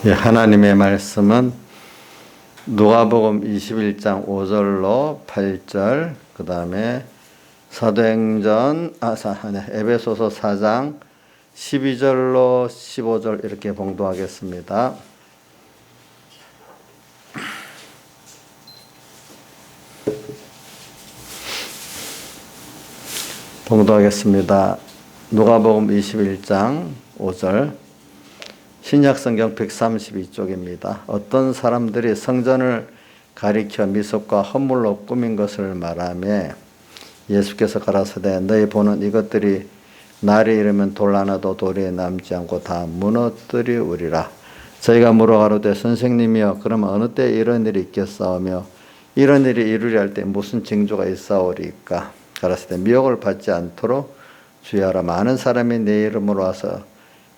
예, 하나님의 말씀은 누가복음 21장 5절로 8절, 그 다음에 에베소서 4장 12절로 15절 이렇게 봉독하겠습니다. 봉독하겠습니다. 누가복음 21장 5절, 신약성경 132쪽입니다. 어떤 사람들이 성전을 가리켜 미석과 헌물로 꾸민 것을 말하며 예수께서 가라사대 너희 보는 이것들이 날이 이르면 돌 하나도 돌에 남지 않고 다 무너뜨리우리라. 저희가 물어가로되 선생님이여 그러면 어느 때 이런 일이 있겠사오며 이런 일이 이루려 할 때 무슨 징조가 있사오리까. 가라사대 미혹을 받지 않도록 주의하라. 많은 사람이 내 이름으로 와서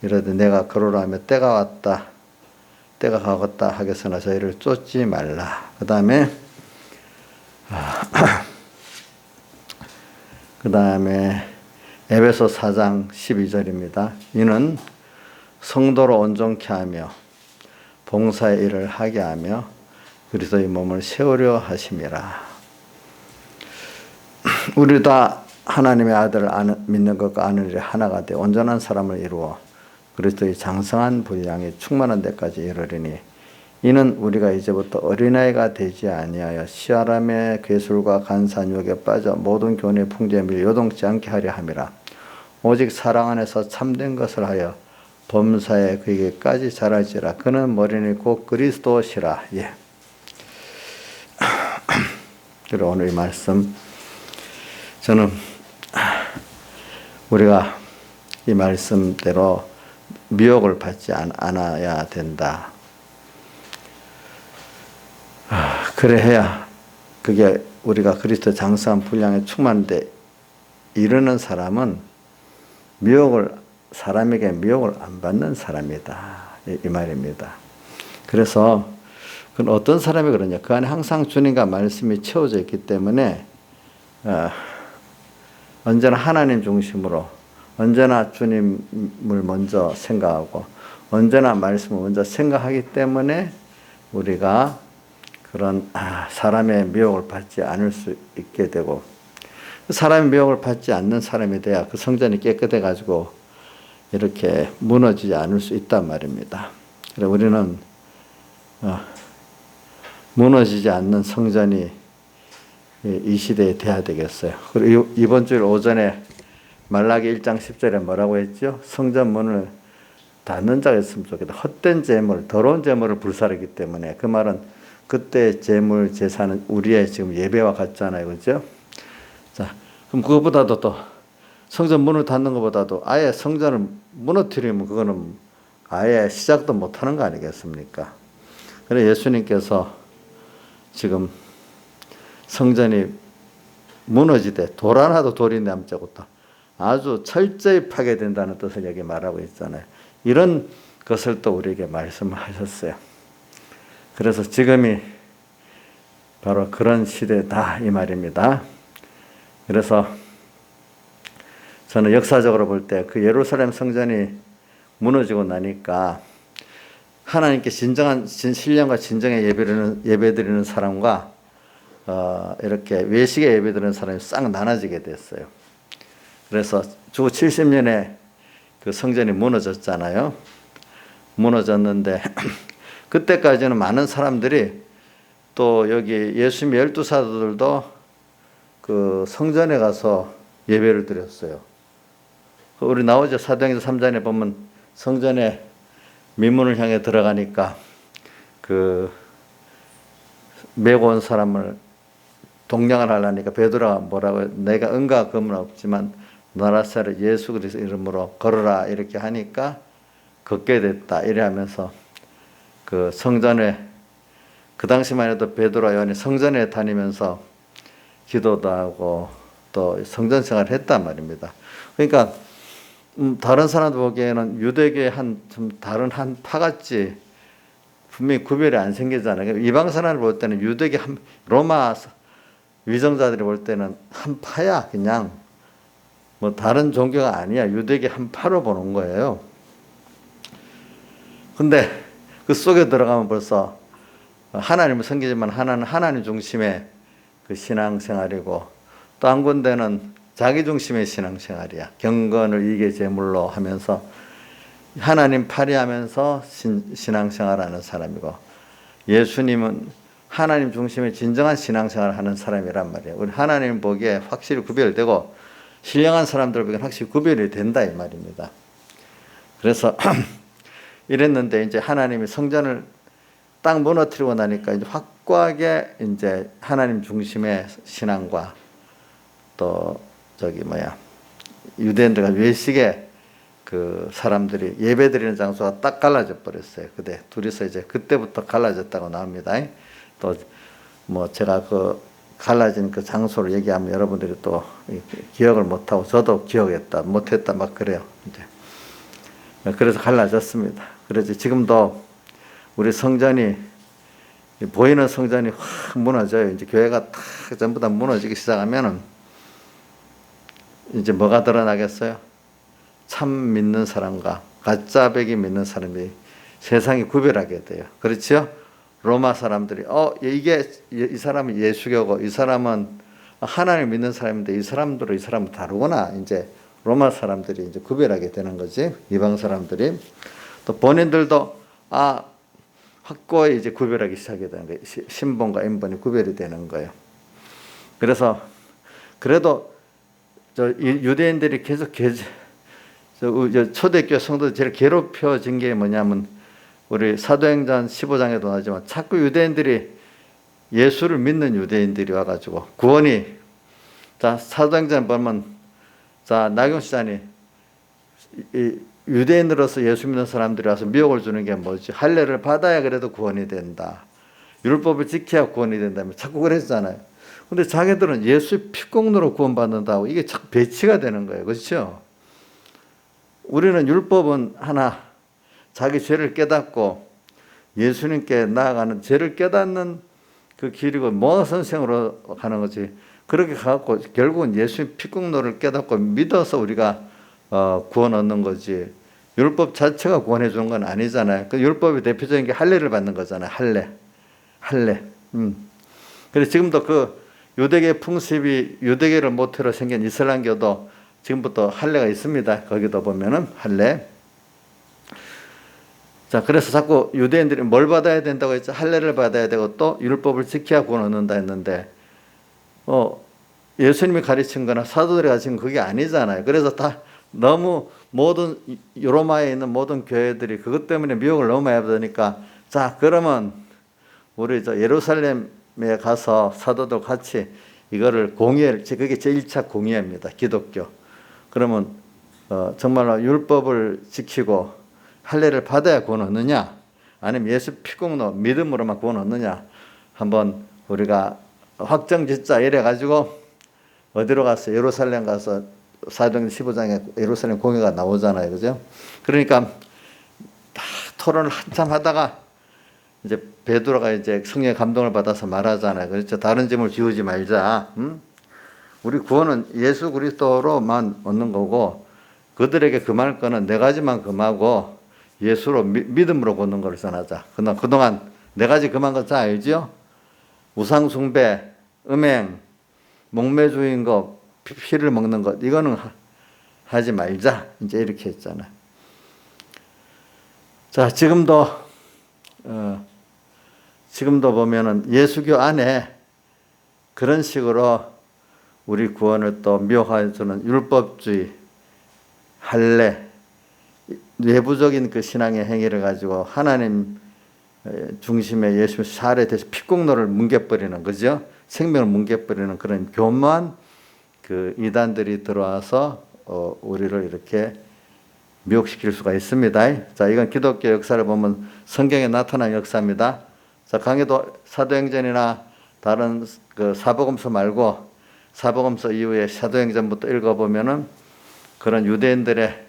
이러되 내가 그러라며 때가 왔다 때가 가겠다 하겠으나 저희를 쫓지 말라. 그 다음에 에베소 4장 12절입니다. 이는 성도로 온전케 하며 봉사의 일을 하게 하며 그리스도의 몸을 세우려 하심이라. 우리 다 하나님의 아들을 믿는 것과 아는 일이 하나가 되어 온전한 사람을 이루어 그리스도의 장성한 분량이 충만한 데까지 이르리니 이는 우리가 이제부터 어린아이가 되지 아니하여 시아람의 괴술과 간사한 유혹에 빠져 모든 교훈의 풍조에 밀려 요동치 않게 하려 함이라. 오직 사랑 안에서 참된 것을 하여 범사에 그에게까지 자랄지라. 그는 머리니 곧 그리스도시라. 예. 그리고 오늘 이 말씀 저는 우리가 이 말씀대로 미혹을 받지 않아야 된다. 그래야 그게 우리가 그리스도 장성한 분량에 충만한데 이르는 사람은 사람에게 미혹을 안 받는 사람이다. 이 말입니다. 그래서 그건 어떤 사람이 그러냐. 그 안에 항상 주님과 말씀이 채워져 있기 때문에 언제나 하나님 중심으로 언제나 주님을 먼저 생각하고 언제나 말씀을 먼저 생각하기 때문에 우리가 그런 사람의 미혹을 받지 않을 수 있게 되고 사람의 미혹을 받지 않는 사람이 돼야 그 성전이 깨끗해 가지고 이렇게 무너지지 않을 수 있단 말입니다. 그래서 우리는 무너지지 않는 성전이 이 시대에 돼야 되겠어요. 그리고 이번 주일 오전에 말라기 1장 10절에 뭐라고 했죠? 성전 문을 닫는 자가 있으면 좋겠다. 헛된 재물, 더러운 재물을 불사르기 때문에. 그 말은 그때 재물, 제사는 우리의 지금 예배와 같잖아요. 그죠? 자, 그럼 그거보다도 또 성전 문을 닫는 것보다도 아예 성전을 무너뜨리면 그거는 아예 시작도 못하는 거 아니겠습니까? 그래서 예수님께서 지금 성전이 무너지되 돌 하나도 돌이 남지 않고 아주 철저히 파괴된다는 뜻을 여기 말하고 있잖아요. 이런 것을 또 우리에게 말씀하셨어요. 그래서 지금이 바로 그런 시대다 이 말입니다. 그래서 저는 역사적으로 볼 때 그 예루살렘 성전이 무너지고 나니까 하나님께 진정한 신령과 진정의 예배드리는 사람과 이렇게 외식에 예배드리는 사람이 싹 나눠지게 됐어요. 그래서 주 70년에 그 성전이 무너졌잖아요. 무너졌는데 그때까지는 많은 사람들이 또 여기 예수님의 12사도들도 그 성전에 가서 예배를 드렸어요. 우리 나오죠. 사도행전 3장에 보면 성전에 미문을 향해 들어가니까 그 메고 온 사람을 동냥을 하려니까 베드로가 뭐라고 내가 은과 금은 없지만 나사렛 예수 그리스도 이름으로 걸어라 이렇게 하니까 걷게 됐다 이래 하면서 그 성전에 그 당시만 해도 베드로와 요한이 성전에 다니면서 기도도 하고 또 성전 생활을 했단 말입니다. 그러니까 다른 사람들 보기에는 유대교의 좀 다른 한 파같이 분명히 구별이 안 생기잖아요. 이방 사람을 볼 때는 유대교 로마 위정자들이 볼 때는 한 파야. 그냥 뭐 다른 종교가 아니야. 유대교 한 파로 보는 거예요. 근데 그 속에 들어가면 벌써 하나님을 섬기지만 하나는 하나님 중심의 그 신앙생활이고, 또 한 군데는 자기 중심의 신앙생활이야. 경건을 이게 제물로 하면서 하나님 파리하면서 신앙생활하는 사람이고, 예수님은 하나님 중심의 진정한 신앙생활을 하는 사람이란 말이에요. 우리 하나님 보기에 확실히 구별되고 신령한 사람들 보기에 확실히 구별이 된다 이 말입니다. 그래서 이랬는데 이제 하나님이 성전을 딱 무너뜨리고 나니까 이제 확고하게 이제 하나님 중심의 신앙과 또 유대인들과 외식에 그 사람들이 예배드리는 장소가 딱 갈라져 버렸어요. 그때 둘이서 이제 그때부터 갈라졌다고 나옵니다. 또 뭐 제가 그 갈라진 그 장소를 얘기하면 여러분들이 또 기억을 못하고 저도 기억했다 못했다 막 그래요. 이제 그래서 갈라졌습니다. 그래서 지금도 우리 성전이 보이는 성전이 확 무너져요. 이제 교회가 다 전부 다 무너지기 시작하면은 이제 뭐가 드러나겠어요? 참 믿는 사람과 가짜배기 믿는 사람이 세상이 구별하게 돼요. 그렇죠? 로마 사람들이 이게 이 사람은 예수교고 이 사람은 하나님 믿는 사람인데 이 사람들은 이 사람은 다르구나. 이제 로마 사람들이 이제 구별하게 되는 거지. 이방 사람들이. 또 본인들도 확고히 이제 구별하기 시작하게 되는 거예요. 신본과 인본이 구별이 되는 거예요. 그래서 그래도 유대인들이 계속 초대교회 성도들 제일 괴롭혀진 게 뭐냐면 우리 사도행전 15장에도 나오지만 자꾸 유대인들이 예수를 믿는 유대인들이 와가지고 구원이 사도행전 보면 나경수 장이 유대인으로서 예수 믿는 사람들이 와서 미혹을 주는 게 뭐지? 할례를 받아야 그래도 구원이 된다. 율법을 지켜야 구원이 된다며 자꾸 그랬잖아요. 근데 자기들은 예수의 피공로로 구원받는다고 이게 자꾸 배치가 되는 거예요. 그렇죠? 우리는 율법은 하나 자기 죄를 깨닫고 예수님께 나아가는 죄를 깨닫는 그 길이고 모선생으로 가는 거지. 그렇게 가고 결국은 예수의 피공로를 깨닫고 믿어서 우리가 구원 얻는 거지. 율법 자체가 구원해 주는 건 아니잖아요. 그 율법의 대표적인 게 할례를 받는 거잖아요. 할례. 그래서 지금도 그 유대계 풍습이 유대계를 모태로 생긴 이슬람교도 지금부터 할례가 있습니다. 거기도 보면은 할례. 자, 그래서 자꾸 유대인들이 뭘 받아야 된다고 했죠? 할례를 받아야 되고 또 율법을 지켜야 구원 얻는다 했는데, 예수님이 가르친 거나 사도들이 가르친 건 그게 아니잖아요. 그래서 다 너무 모든 로마에 있는 모든 교회들이 그것 때문에 미혹을 너무 많이 받으니까, 자, 그러면 우리 예루살렘에 가서 사도들 같이 이거를 그게 제1차 공의회입니다. 기독교. 그러면 정말로 율법을 지키고 할례를 받아야 구원 얻느냐, 아니면 예수 피공로 믿음으로만 구원 얻느냐, 한번 우리가 확정짓자 이래가지고 어디로 갔어요? 예루살렘 가서 사도행전 15장에 예루살렘 공회가 나오잖아요. 그죠? 그러니까 다 토론을 한참 하다가 이제 베드로가 이제 성령의 감동을 받아서 말하잖아요. 그렇죠? 다른 점을 지우지 말자. 우리 구원은 예수 그리스도로만 얻는 거고, 그들에게 금할 거는 네 가지만 금하고 예수로 믿음으로 얻는 걸 전하자. 그동안 네 가지 금한 거 다 알죠? 우상 숭배, 음행, 목매주인 거, 피를 먹는 것, 이거는 하지 말자. 이제 이렇게 했잖아요. 자, 지금도 보면은 예수교 안에 그런 식으로 우리 구원을 또 미혹해주는 율법주의, 할례, 외부적인 그 신앙의 행위를 가지고 하나님 중심의 예수 살에 대해서 피공로를 뭉개버리는 거죠. 생명을 뭉개버리는 그런 교묘한 그 이단들이 들어와서 우리를 이렇게 미혹시킬 수가 있습니다. 자, 이건 기독교 역사를 보면 성경에 나타난 역사입니다. 자, 강해도 사도행전이나 다른 그 사복음서 말고 사복음서 이후에 사도행전부터 읽어보면은 그런 유대인들의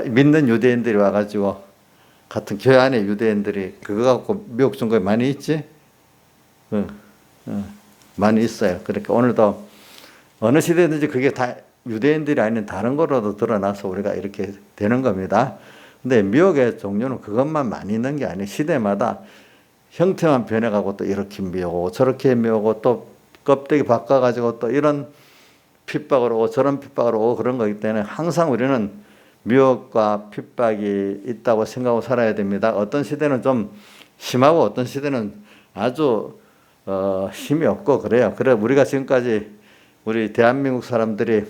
믿는 유대인들이 와가지고 같은 교회 안에 유대인들이 그거 갖고 미혹 준 거 많이 있지? 많이 있어요. 그러니까 오늘도 어느 시대든지 그게 다 유대인들이 아닌 다른 거로도 드러나서 우리가 이렇게 되는 겁니다. 근데 미혹의 종류는 그것만 많이 있는 게 아니에요. 시대마다 형태만 변해가고 또 이렇게 미혹고 저렇게 미혹고 또 껍데기 바꿔가지고 또 이런 핍박으로 오고 저런 핍박으로 오고 그런 거기 때문에 항상 우리는 미혹과 핍박이 있다고 생각하고 살아야 됩니다. 어떤 시대는 좀 심하고 어떤 시대는 아주 힘이 없고 그래요. 그래 우리가 지금까지 우리 대한민국 사람들이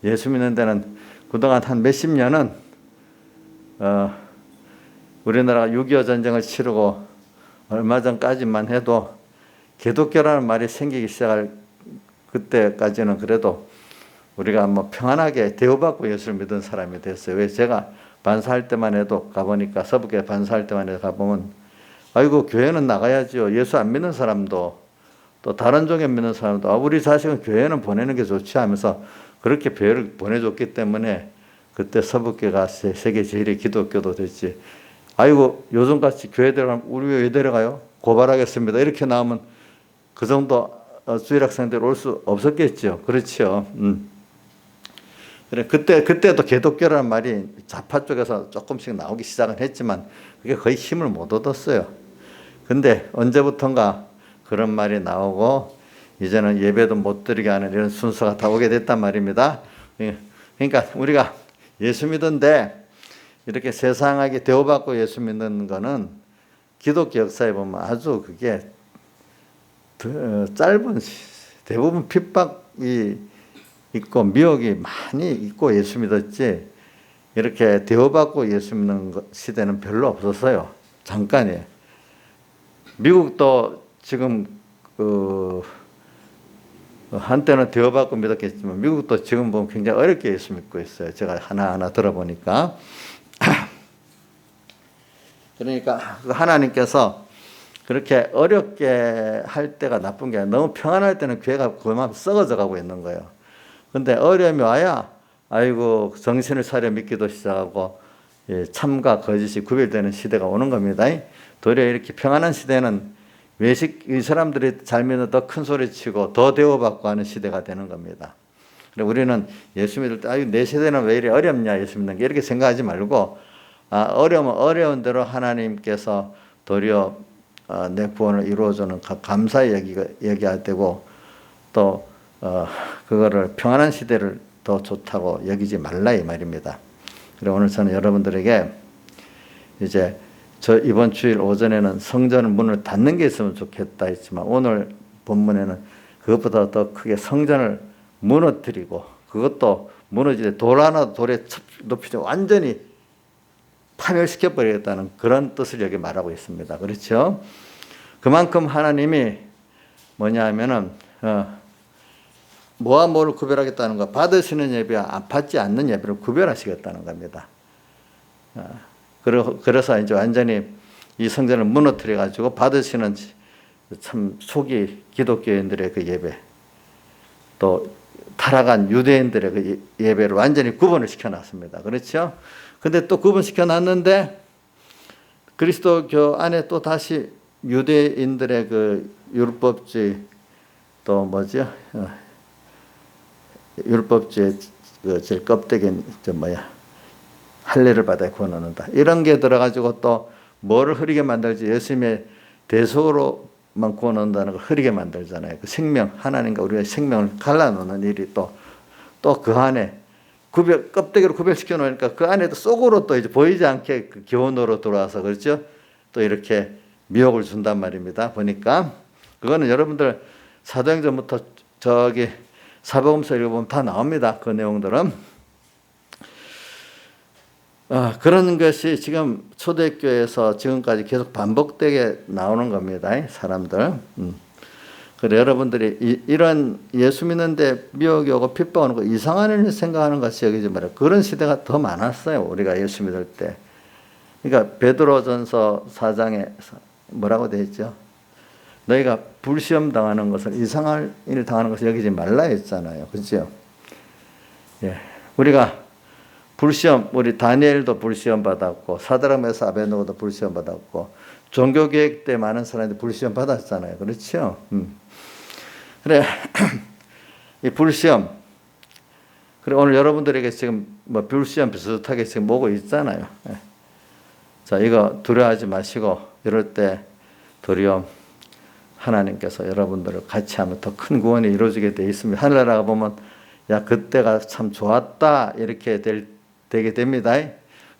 예수 믿는 데는 그동안 한 몇십 년은 우리나라가 6.25 전쟁을 치르고 얼마 전까지만 해도 기독교라는 말이 생기기 시작할 그때까지는 그래도 우리가 뭐 평안하게 대우받고 예수를 믿은 사람이 됐어요. 왜 제가 반사할 때만 해도 가보니까 서북에 반사할 때만 해도 가보면 아이고 교회는 나가야죠. 예수 안 믿는 사람도 또 다른 종교 믿는 사람도 우리 자식은 교회는 보내는 게 좋지 하면서 그렇게 교회를 보내줬기 때문에 그때 서북교가 세계 제일의 기독교도 됐지. 아이고 요즘같이 교회 들어가면 우리 왜 데려가요? 고발하겠습니다. 이렇게 나오면 그 정도 주일학생들 올 수 없었겠죠. 그렇죠. 그래 그때도 기독교라는 말이 좌파 쪽에서 조금씩 나오기 시작은 했지만 그게 거의 힘을 못 얻었어요. 근데 언제부턴가 그런 말이 나오고 이제는 예배도 못 드리게 하는 이런 순서가 다 오게 됐단 말입니다. 그러니까 우리가 예수 믿은데 이렇게 세상하게 대우받고 예수 믿는 거는 기독교 역사에 보면 아주 그게 짧은 대부분 핍박이 있고 미혹이 많이 있고 예수 믿었지 이렇게 대우받고 예수 믿는 시대는 별로 없었어요. 잠깐이에요. 미국도 지금 한때는 대우받고 믿었겠지만 미국도 지금 보면 굉장히 어렵게 예수 믿고 있어요. 제가 하나하나 들어보니까. 그러니까 하나님께서 그렇게 어렵게 할 때가 나쁜 게 아니라 너무 평안할 때는 교회가 그만 썩어져 가고 있는 거예요. 근데 어려움이 와야 아이고 정신을 차려 믿기도 시작하고 참과 거짓이 구별되는 시대가 오는 겁니다. 도리어 이렇게 평안한 시대는 이 사람들이 잘 믿는 더 큰 소리 치고 더 대우받고 하는 시대가 되는 겁니다. 우리는 예수 믿을 때 내 세대는 왜 이래 어렵냐 예수 믿는 게 이렇게 생각하지 말고 어려우면 어려운 대로 하나님께서 도리어 내 구원을 이루어주는 감사히 여겨야 되고 또 그거를 평안한 시대를 더 좋다고 여기지 말라 이 말입니다. 그리고 오늘 저는 여러분들에게 이제 이번 주일 오전에는 성전 문을 닫는 게 있으면 좋겠다 했지만 오늘 본문에는 그것보다 더 크게 성전을 무너뜨리고 그것도 무너질 때 돌 하나 돌에 높이지 완전히 파멸시켜버리겠다는 그런 뜻을 여기 말하고 있습니다. 그렇죠? 그만큼 하나님이 뭐냐 하면은 뭐와 뭐를 구별하겠다는 거 받으시는 예배와 받지 않는 예배를 구별하시겠다는 겁니다. 그래서 이제 완전히 이 성전을 무너뜨려 가지고 받으시는 참 속이 기독교인들의 그 예배 또 타락한 유대인들의 그 예배를 완전히 구분을 시켜놨습니다. 그렇죠? 근데 또 구분시켜 놨는데 그리스도교 안에 또 다시 유대인들의 그 율법주의 또 뭐죠? 율법주의 그 제일 껍데기인 할례를 받아 구원 얻는다. 이런 게 들어가지고 또 뭐를 흐리게 만들지 예수님의 대속으로만 구원 얻는다는 걸 흐리게 만들잖아요. 그 생명 하나님과 우리의 생명을 갈라놓는 일이 또 그 안에 껍데기로 구별시켜 놓으니까 그 안에도 속으로 또 이제 보이지 않게 그 교훈으로 들어와서 그렇죠? 또 이렇게 미혹을 준단 말입니다. 보니까 그거는 여러분들 사도행전부터 저기 사복음서 읽어보면 다 나옵니다. 그 내용들은. 그런 것이 지금 초대교회에서 지금까지 계속 반복되게 나오는 겁니다. 사람들. 그래 여러분들이 이런 예수 믿는데 미혹이 오고 핍박 오는 거 이상한 일 생각하는 것이 여기지 말아요. 그런 시대가 더 많았어요. 우리가 예수 믿을 때. 그러니까 베드로전서 4장에 뭐라고 되어 있죠? 너희가 불시험 당하는 것을 이상한 일 당하는 것을 여기지 말라 했잖아요. 그렇죠? 예. 우리가 불시험, 우리 다니엘도 불시험 받았고 사드락 메사 아벤노고도 불시험 받았고 종교개혁 때 많은 사람들이 불시험 받았잖아요. 그렇죠? 그래 이 불시험 그래 오늘 여러분들에게 지금 뭐 불시험 비슷하게 지금 오고 있잖아요. 자, 이거 두려워하지 마시고 이럴 때 도리어 하나님께서 여러분들을 같이 하면 더 큰 구원이 이루어지게 되어 있습니다. 하늘나라가 보면 야 그때가 참 좋았다 이렇게 되게 됩니다.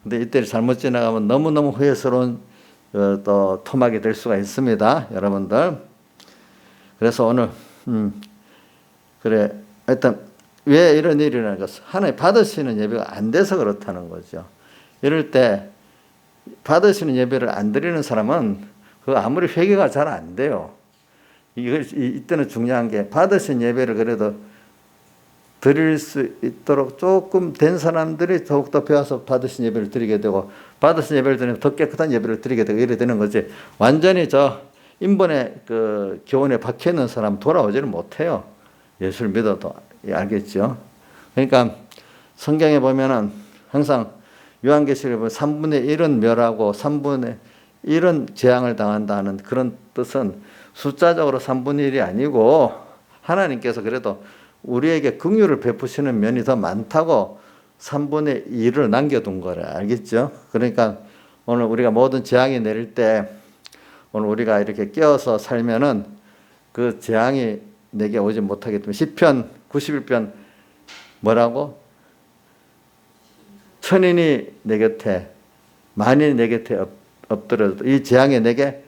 근데 이때를 잘못 지나가면 너무너무 후회스러운 또 토막이 될 수가 있습니다. 여러분들. 그래서 오늘 그래 일단 왜 이런 일이 일어나는 것은 하나님 받으시는 예배가 안 돼서 그렇다는 거죠. 이럴 때 받으시는 예배를 안 드리는 사람은 그 아무리 회개가 잘 안 돼요. 이때는 중요한 게 받으신 예배를 그래도 드릴 수 있도록 조금 된 사람들이 더욱더 배워서 받으신 예배를 드리게 되고 받으신 예배를 드리면 더 깨끗한 예배를 드리게 되고 이래 되는 거지. 완전히 저 인본의 그 교훈에 박혀 있는 사람 돌아오지는 못해요. 예수를 믿어도 알겠죠. 그러니까 성경에 보면은 항상 요한계시록에 보면 3분의 1은 멸하고 3분의 1은 재앙을 당한다는 그런 뜻은 숫자적으로 3분의 1이 아니고 하나님께서 그래도 우리에게 긍휼을 베푸시는 면이 더 많다고 3분의 1을 남겨둔 거라 알겠죠? 그러니까 오늘 우리가 모든 재앙이 내릴 때 오늘 우리가 이렇게 깨어서 살면은 그 재앙이 내게 오지 못하기 때문에 시편 91편 뭐라고? 천인이 내 곁에 만인이 내 곁에 엎드려도 이 재앙이 내게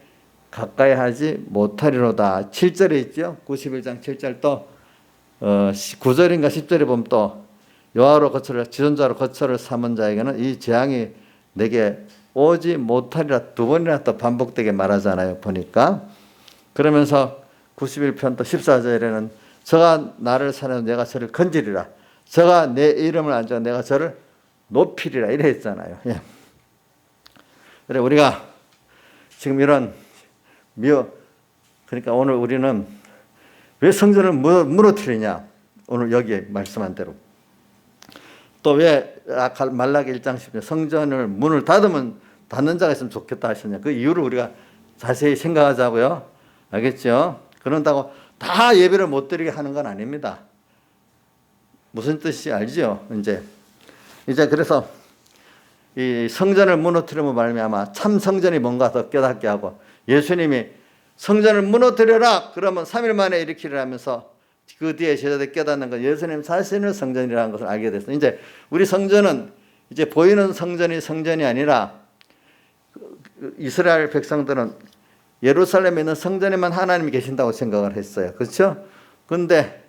가까이 하지 못하리로다. 7절에 있죠. 91장 7절 또 9절인가 10절에 보면 또 여호와로 거처를 지존자로 거처를 삼은 자에게는 이 재앙이 내게 오지 못하리라 2번이나 또 반복되게 말하잖아요. 보니까 그러면서 91편 또 14절에는 저가 나를 사랑하여 내가 저를 건지리라. 저가 내 이름을 안자 내가 저를 높이리라 이래 했잖아요. 예. 그래 우리가 지금 이런 그러니까 오늘 우리는 왜 성전을 무너뜨리냐? 오늘 여기에 말씀한 대로 또 왜 말라기 1장 10절 성전을 문을 닫는 자가 있으면 좋겠다 하셨냐? 그 이유를 우리가 자세히 생각하자고요. 알겠죠? 그런다고 다 예배를 못 드리게 하는 건 아닙니다. 무슨 뜻인지 알죠? 이제 그래서 이 성전을 무너뜨리면 말미암아 참 성전이 뭔가 더 깨닫게 하고 예수님이 성전을 무너뜨려라 그러면 3일 만에 일으키려 하면서 그 뒤에 제자들 깨닫는 건 예수님 자신을 성전이라는 것을 알게 됐어요. 이제 우리 성전은 이제 보이는 성전이 아니라 이스라엘 백성들은 예루살렘에 있는 성전에만 하나님이 계신다고 생각을 했어요. 그렇죠? 그런데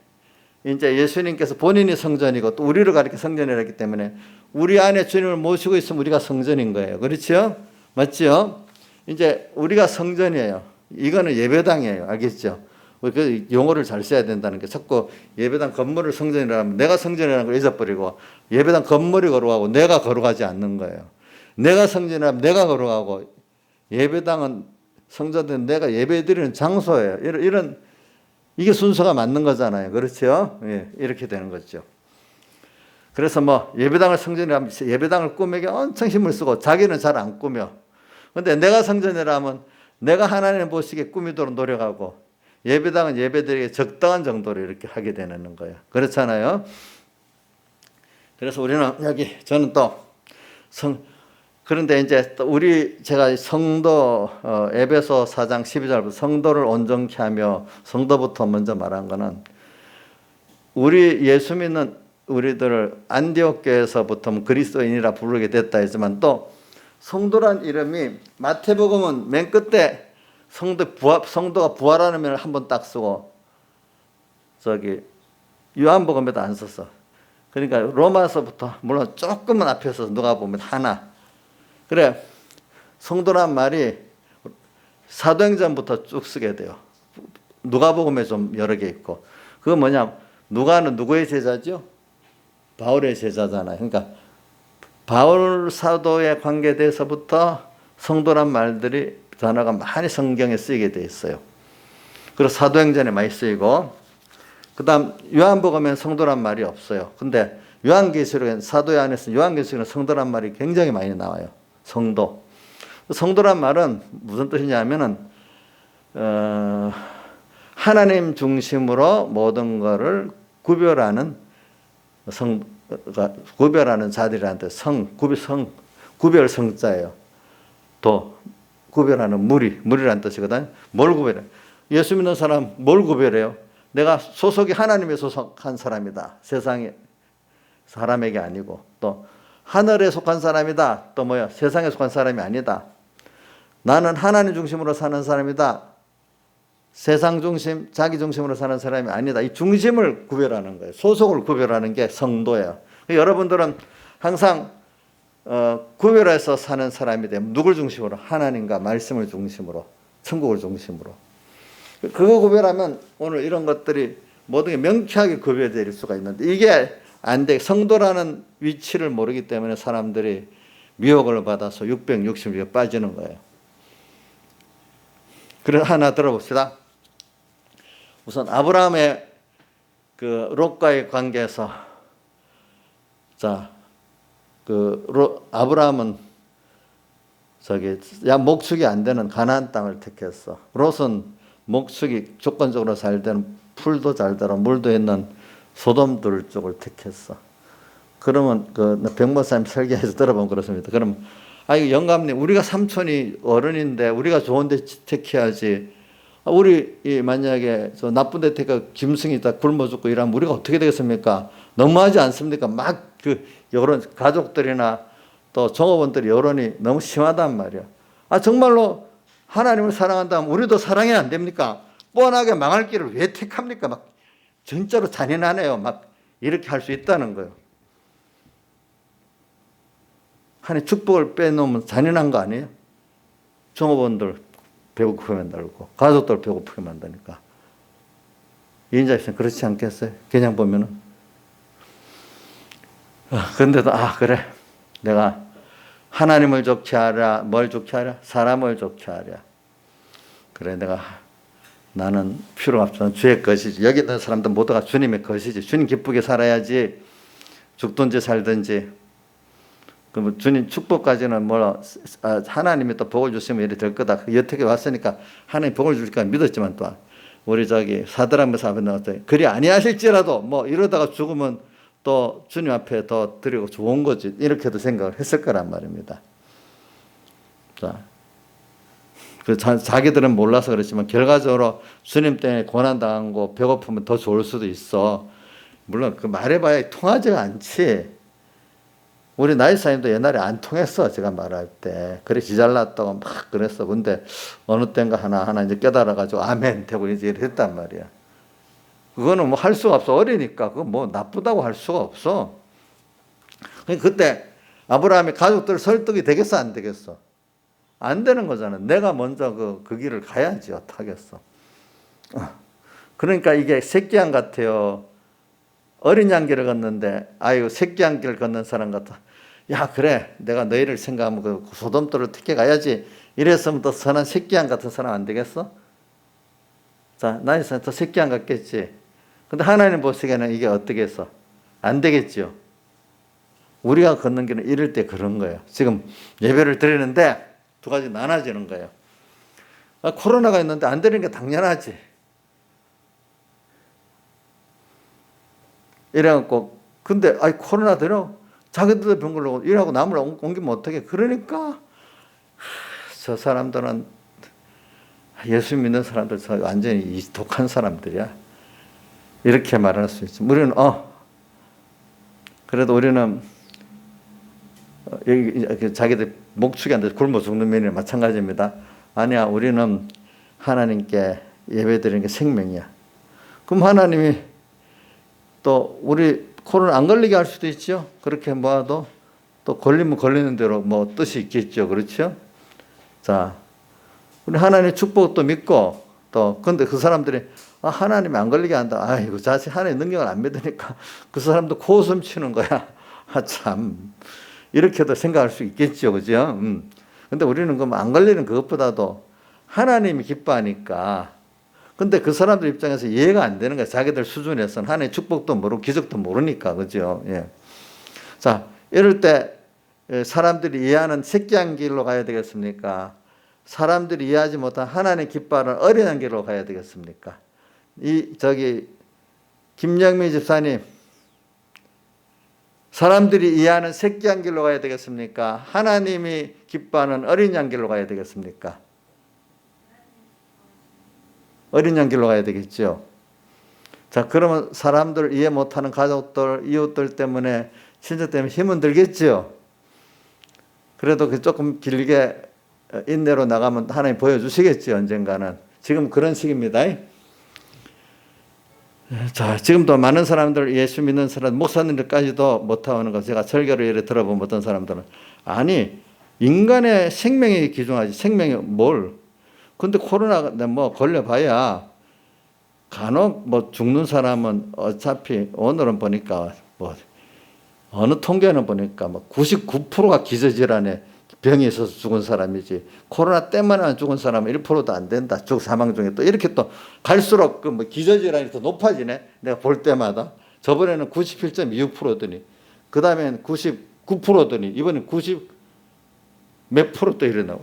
이제 예수님께서 본인이 성전이고 또 우리를 가리켜 성전이라 했기 때문에 우리 안에 주님을 모시고 있으면 우리가 성전인 거예요. 그렇죠? 맞죠? 이제 우리가 성전이에요. 이거는 예배당이에요. 알겠죠? 그 용어를 잘 써야 된다는 게 자꾸 예배당 건물을 성전이라 하면 내가 성전이라는 걸 잊어버리고 예배당 건물이 거룩하고 내가 거룩하지 않는 거예요. 내가 성전이라면 내가 거룩하고 예배당은 성전은 내가 예배드리는 장소예요. 이런 이게 순서가 맞는 거잖아요. 그렇죠? 예, 이렇게 되는 거죠. 그래서 뭐 예배당을 성전이라면 예배당을 꾸미기 엄청 힘을 쓰고 자기는 잘 안 꾸며. 근데 내가 성전이라면 내가 하나님 보시기에 꾸미도록 노력하고 예배당은 예배드리기 적당한 정도로 이렇게 하게 되는 거예요. 그렇잖아요. 그래서 우리는 여기 저는 또 그런데 이제 또 제가 성도 에베소 4장 12절부터 성도를 온전케 하며 성도부터 먼저 말한 거는 우리 예수 믿는 우리들을 안디옥 교회에서부터 그리스도인이라 부르게 됐다 했지만 또 성도란 이름이 마태복음은 맨 끝에 성도가 부활하는 면을 한번 딱 쓰고 요한복음에도 안 썼어. 그러니까 로마서부터 물론 조금은 앞에서 누가 보면 하나. 그래 성도란 말이 사도행전부터 쭉 쓰게 돼요. 누가복음에 좀 여러 개 있고 그거 뭐냐? 누가는 누구의 제자죠? 바울의 제자잖아요. 그러니까 바울 사도에 관계돼서부터 성도란 말들이 단어가 많이 성경에 쓰이게 돼 있어요. 그리고 사도행전에 많이 쓰이고 그다음 요한복음엔 성도란 말이 없어요. 근데 요한계시록엔 사도의 안에서 요한계시록은 성도란 말이 굉장히 많이 나와요. 성도란 말은 무슨 뜻이냐면은 하나님 중심으로 모든 것을 구별하는 구별하는 자들이라는 뜻, 구별 성자예요. 도, 구별하는 무리란 뜻이거든. 뭘 구별해? 예수 믿는 사람 뭘 구별해요? 내가 소속이 하나님에 소속한 사람이다. 세상에 사람에게 아니고, 또 하늘에 속한 사람이다. 또 뭐야? 세상에 속한 사람이 아니다. 나는 하나님 중심으로 사는 사람이다. 세상 중심, 자기 중심으로 사는 사람이 아니다. 이 중심을 구별하는 거예요. 소속을 구별하는 게 성도예요. 여러분들은 항상 구별해서 사는 사람이 되면 누굴 중심으로? 하나님과 말씀을 중심으로, 천국을 중심으로. 그거 구별하면 오늘 이런 것들이 모든 게 명쾌하게 구별될 수가 있는데, 이게 안 돼. 성도라는 위치를 모르기 때문에 사람들이 미혹을 받아서 660에 빠지는 거예요. 그래서 하나 들어봅시다. 우선 아브라함의 그 롯과의 관계에서, 자, 아브라함은 목축이 안 되는 가나안 땅을 택했어. 롯은 목축이 조건적으로 잘 되는, 풀도 잘 들어 물도 있는 소돔들 쪽을 택했어. 그러면 백모사님 설교에서 들어보면 그렇습니다. 그럼 이거 영감님, 우리가 삼촌이 어른인데 우리가 좋은 데 택해야지. 우리 만약에 저 나쁜 데 택해 짐승이 다 굶어 죽고 이러면 우리가 어떻게 되겠습니까? 너무하지 않습니까? 막 여론, 가족들이나 또 종업원들이 여론이 너무 심하단 말이야. 정말로 하나님을 사랑한다면 우리도 사랑해야 안 됩니까? 뻔하게 망할 길을 왜 택합니까? 막 진짜로 잔인하네요. 막 이렇게 할 수 있다는 거예요. 하나님 축복을 빼놓으면 잔인한 거 아니에요? 종업원들 배고프게 만들고 가족들 배고프게 만드니까. 이인자 입장에서는 그렇지 않겠어요? 그냥 보면은. 그런데도 그래, 내가 하나님을 좋게 하랴, 뭘 좋게 하랴? 사람을 좋게 하랴. 그래, 나는 필요가 없어. 주의 것이지. 여기 있는 사람들 모두가 주님의 것이지. 주님 기쁘게 살아야지. 죽든지 살든지. 그럼 주님 축복까지는 하나님이 또 복을 주시면 이래 될 거다. 여태까지 왔으니까 하나님 복을 줄까 믿었지만, 또 우리 사드락메사 앞에 나왔더니 그리 아니하실지라도 이러다가 죽으면 또 주님 앞에 더 드리고 좋은 거지. 이렇게도 생각을 했을 거란 말입니다. 자, 자기들은 몰라서 그렇지만 결과적으로 주님 때문에 고난당한 거 배고프면 더 좋을 수도 있어. 물론 말해봐야 통하지가 않지. 우리 나이사님도 옛날에 안 통했어. 제가 말할 때. 그래 지잘났다고 막 그랬어. 근데 어느 때인가 하나 이제 깨달아가지고 아멘 되고 이제 이랬단 말이야. 그거는 할 수가 없어. 어리니까. 그거 나쁘다고 할 수가 없어. 그때 아브라함이 가족들 설득이 되겠어? 안 되겠어? 안 되는 거잖아. 내가 먼저 그 길을 가야지. 어떡하겠어. 그러니까 이게 새끼양 같아요. 어린 양길을 걷는데, 새끼양 길을 걷는 사람 같아. 야, 그래. 내가 너희를 생각하면 소돔들을 택해 가야지. 이랬으면 더 선한 새끼양 같은 사람 안 되겠어? 자, 나이스 더 새끼양 같겠지. 근데 하나님 보시기에는 이게 어떻게 해서? 안 되겠죠. 우리가 걷는 길은 이럴 때 그런 거예요. 지금 예배를 드리는데 두 가지 나눠지는 거예요. 코로나가 있는데 안 되는 게 당연하지. 이래갖고, 근데 코로나 들어 자기들도 병 걸로 일하고 남을 옮기면 어떡해. 그러니까 저 사람들은, 예수 믿는 사람들 완전히 독한 사람들이야. 이렇게 말할 수 있어. 우리는 그래도 우리는 자기들 목축이 안 돼서 굶어 죽는 면이랑 마찬가지입니다. 아니야, 우리는 하나님께 예배드리는 게 생명이야. 그럼 하나님이 또 우리 코로나 안 걸리게 할 수도 있죠. 그렇게 모아도 또 걸리면 걸리는 대로 뜻이 있겠죠. 그렇죠? 자, 우리 하나님의 축복도 믿고, 또 근데 그 사람들이 하나님이 안 걸리게 한다. 이거 자식 하나님의 능력을 안 믿으니까 그 사람도 코웃음 치는 거야. 참, 이렇게도 생각할 수 있겠죠. 그죠? 근데 우리는 안 걸리는 그것보다도 하나님이 기뻐하니까. 근데 그 사람들 입장에서 이해가 안 되는 거야. 자기들 수준에서는 하나님의 축복도 모르고 기적도 모르니까. 그죠? 예. 자, 이럴 때 사람들이 이해하는 새끼양 길로 가야 되겠습니까? 사람들이 이해하지 못한 하나님 기뻐하는 어린양 길로 가야 되겠습니까? 김영미 집사님, 사람들이 이해하는 새끼 양 길로 가야 되겠습니까? 하나님이 기뻐하는 어린 양 길로 가야 되겠습니까? 어린 양 길로 가야 되겠죠. 자, 그러면 사람들 이해 못하는 가족들, 이웃들 때문에, 친척 때문에 힘은 들겠죠. 그래도 그 조금 길게 인내로 나가면 하나님 보여주시겠지, 언젠가는. 지금 그런 시기입니다. 자, 지금도 많은 사람들, 예수 믿는 사람, 목사님들까지도 못하는 거, 제가 설교를 예를 들어보면 어떤 사람들은, 아니, 인간의 생명에 기중하지, 생명이 뭘. 근데 코로나 뭐 걸려봐야 간혹 뭐 죽는 사람은 어차피 오늘은 보니까 뭐 어느 통계는 보니까 뭐 99%가 기저질환에 병이 있어서 죽은 사람이지, 코로나 때문에 죽은 사람은 1%도 안 된다. 사망 중에 또 이렇게 또 갈수록 그 뭐 기저질환이 더 높아지네. 내가 볼 때마다. 저번에는 97.26%더니, 그 다음엔 99%더니, 이번엔 90 몇 프로 또 이래 나와.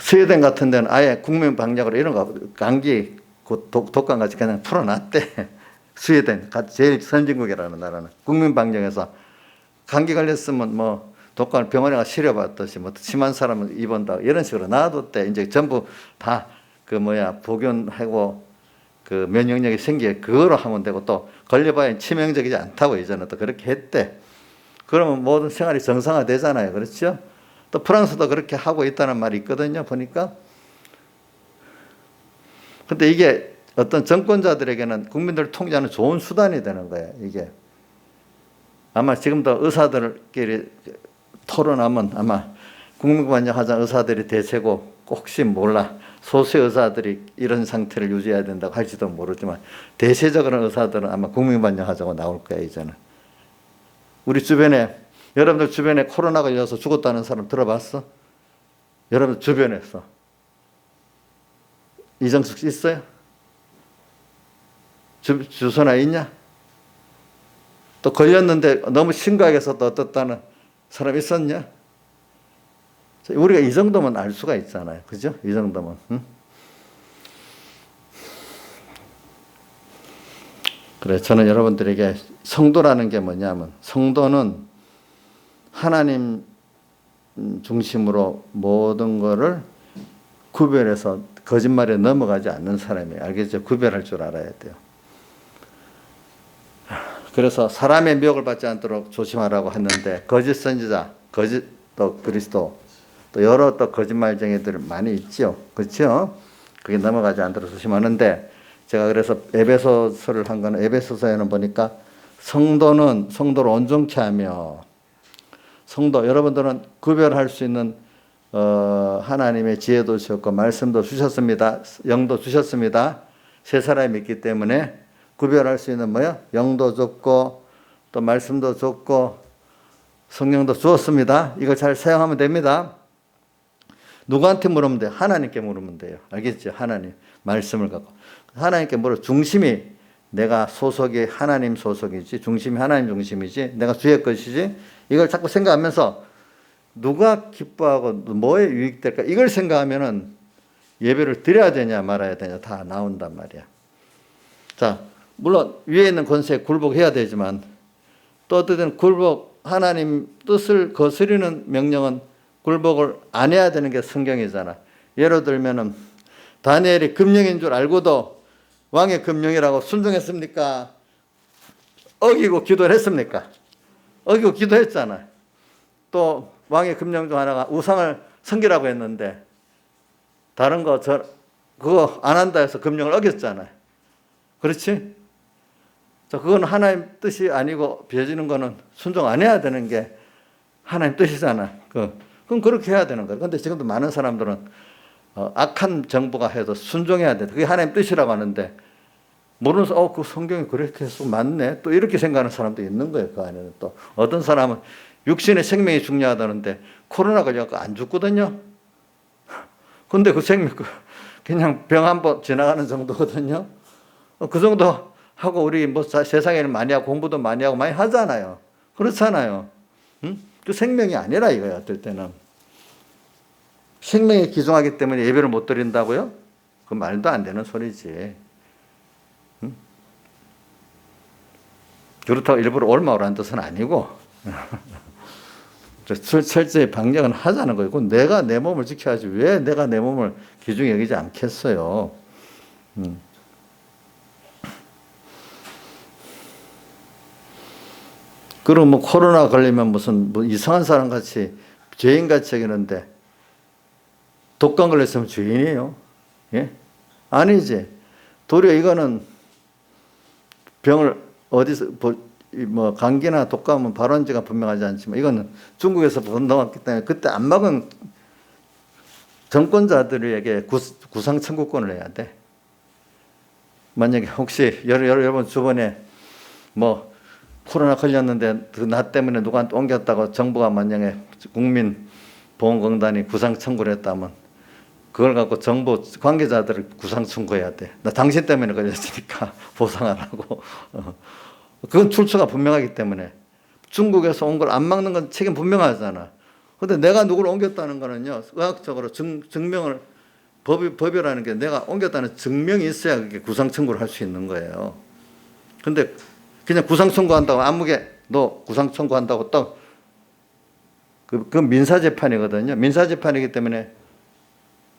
스웨덴 같은 데는 아예 국민 방역으로 이런 거, 감기 독감같이 그냥 풀어놨대. 스웨덴, 제일 선진국이라는 나라는 국민 방역에서 감기 걸렸으면 뭐 독감을 병원에 가 실려받듯이 뭐 심한 사람은 입원다 이런 식으로 놔뒀대. 이제 전부 다 그 복용하고 그 면역력이 생기게 그거로 하면 되고, 또 걸려봐야 치명적이지 않다고 이제는 또 그렇게 했대. 그러면 모든 생활이 정상화되잖아요. 그렇죠? 또 프랑스도 그렇게 하고 있다는 말이 있거든요, 보니까. 근데 이게 어떤 정권자들에게는 국민들을 통제하는 좋은 수단이 되는 거예요, 이게. 아마 지금도 의사들끼리 토론하면 아마 국민반영하자 의사들이 대세고, 혹시 몰라 소수의 의사들이 이런 상태를 유지해야 된다고 할지도 모르지만, 대세적으로 의사들은 아마 국민반영하자고 나올 거예요, 이제는. 우리 주변에, 여러분들 주변에 코로나 걸려서 죽었다는 사람 들어봤어? 여러분 주변에서. 이정숙 씨 있어요? 주소나 있냐? 또 걸렸는데 너무 심각하게 해서 또 어떻다는 사람 있었냐? 우리가 이 정도면 알 수가 있잖아요. 그죠? 이 정도면. 응? 그래, 저는 여러분들에게 성도라는 게 뭐냐면, 성도는 하나님 중심으로 모든 거를 구별해서 거짓말에 넘어가지 않는 사람이에요. 알겠죠? 구별할 줄 알아야 돼요. 그래서 사람의 미혹을 받지 않도록 조심하라고 했는데, 거짓 선지자, 거짓 또 그리스도, 또 여러 또 거짓말쟁이들 많이 있죠. 그렇죠? 그게 넘어가지 않도록 조심하는데, 제가 그래서 에베소서를 한 거는, 에베소서에는 보니까 성도는 성도를 온전케 하며, 성도, 여러분들은 구별할 수 있는 하나님의 지혜도 주셨고 말씀도 주셨습니다. 영도 주셨습니다. 세 사람이 있기 때문에 구별할 수 있는 뭐요? 영도 줬고 또 말씀도 줬고 성령도 주었습니다. 이걸 잘 사용하면 됩니다. 누구한테 물으면 돼요? 하나님께 물으면 돼요. 알겠죠? 하나님 말씀을 갖고 하나님께 물어. 중심이 내가 소속이 하나님 소속이지, 중심이 하나님 중심이지, 내가 주의 것이지, 이걸 자꾸 생각하면서 누가 기뻐하고 뭐에 유익될까, 이걸 생각하면은 예배를 드려야 되냐 말아야 되냐 다 나온단 말이야. 자, 물론 위에 있는 권세에 굴복해야 되지만, 또 어떨 때는 하나님 뜻을 거스르는 명령은 굴복을 안 해야 되는 게 성경이잖아. 예를 들면은 다니엘이 금령인 줄 알고도 왕의 금령이라고 순종했습니까? 어기고 기도를 했습니까? 어기고 기도했잖아. 또 왕의 금령 중 하나가 우상을 섬기라고 했는데 다른 거 그거 안 한다 해서 금령을 어겼잖아요. 그렇지? 자, 그건 하나님 뜻이 아니고 비어지는 거는 순종 안 해야 되는 게 하나님 뜻이잖아. 그럼 그렇게 해야 되는 거예요. 그런데 지금도 많은 사람들은 악한 정부가 해도 순종해야 돼. 그게 하나님 뜻이라고 하는데 모르면서 그 성경이 그렇게 해서 맞네. 또 이렇게 생각하는 사람도 있는 거예요. 그 안에는 또 어떤 사람은 육신의 생명이 중요하다는데 코로나 걸려서 안 죽거든요. 근데 그 생명 그냥 병 한 번 지나가는 정도거든요. 그 정도 하고 우리 뭐 세상에 일 많이 하고 공부도 많이 하고 많이 하잖아요. 그렇잖아요. 응? 그 생명이 아니라 이거야. 어떨 때는 생명에 기중하기 때문에 예배를 못 드린다고요? 그 말도 안 되는 소리지. 응? 그렇다고 일부러 올마오라는 뜻은 아니고 철저히 방역은 하자는 거고, 내가 내 몸을 지켜야지 왜 내가 내 몸을 귀중히 여기지 않겠어요. 그럼 뭐 코로나 걸리면 무슨 뭐 이상한 사람 같이 죄인 같이 여기는데 독감 걸렸으면 죄인이에요? 예? 아니지. 도리어 이거는 병을 어디서 뭐 감기나 독감은 발원지가 분명하지 않지만 이거는 중국에서 번동했기 때문에 그때 안 막은 정권자들에게 구상 청구권을 해야 돼. 만약에 혹시 여러분 주변에 뭐 코로나 걸렸는데 그 나 때문에 누구한테 옮겼다고 정부가 만약에 국민보험공단이 구상 청구를 했다면 그걸 갖고 정부 관계자들을 구상 청구해야 돼. 나 당신 때문에 걸렸으니까 보상하라고. 그건 출처가 분명하기 때문에 중국에서 온 걸 안 막는 건 책임 분명하잖아. 근데 내가 누구를 옮겼다는 거는요, 의학적으로 증명을 법이라는 게 내가 옮겼다는 증명이 있어야 그게 구상 청구를 할 수 있는 거예요. 근데 그냥 구상 청구한다고 아무게 너 구상 청구한다고 또 그 민사재판이거든요. 민사재판이기 때문에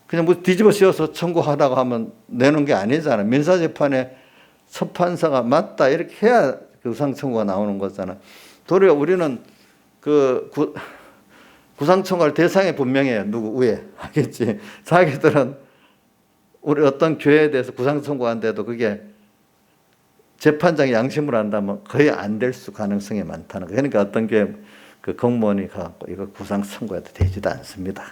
그냥 뭐 뒤집어 씌워서 청구하다고 하면 내는 게 아니잖아. 민사재판에 첫 판사가 맞다 이렇게 해야 구상 청구가 나오는 거잖아. 도리어 우리는 그 구상 청구할 대상이 분명해요. 누구 위에 하겠지. 자기들은 우리 어떤 교회에 대해서 구상 청구한데도 그게 재판장이 양심으로 한다면 거의 안 될 가능성이 많다는 거예요. 그러니까 어떤 교회 그 공무원이 가고 이거 구상 청구해도 되지도 않습니다.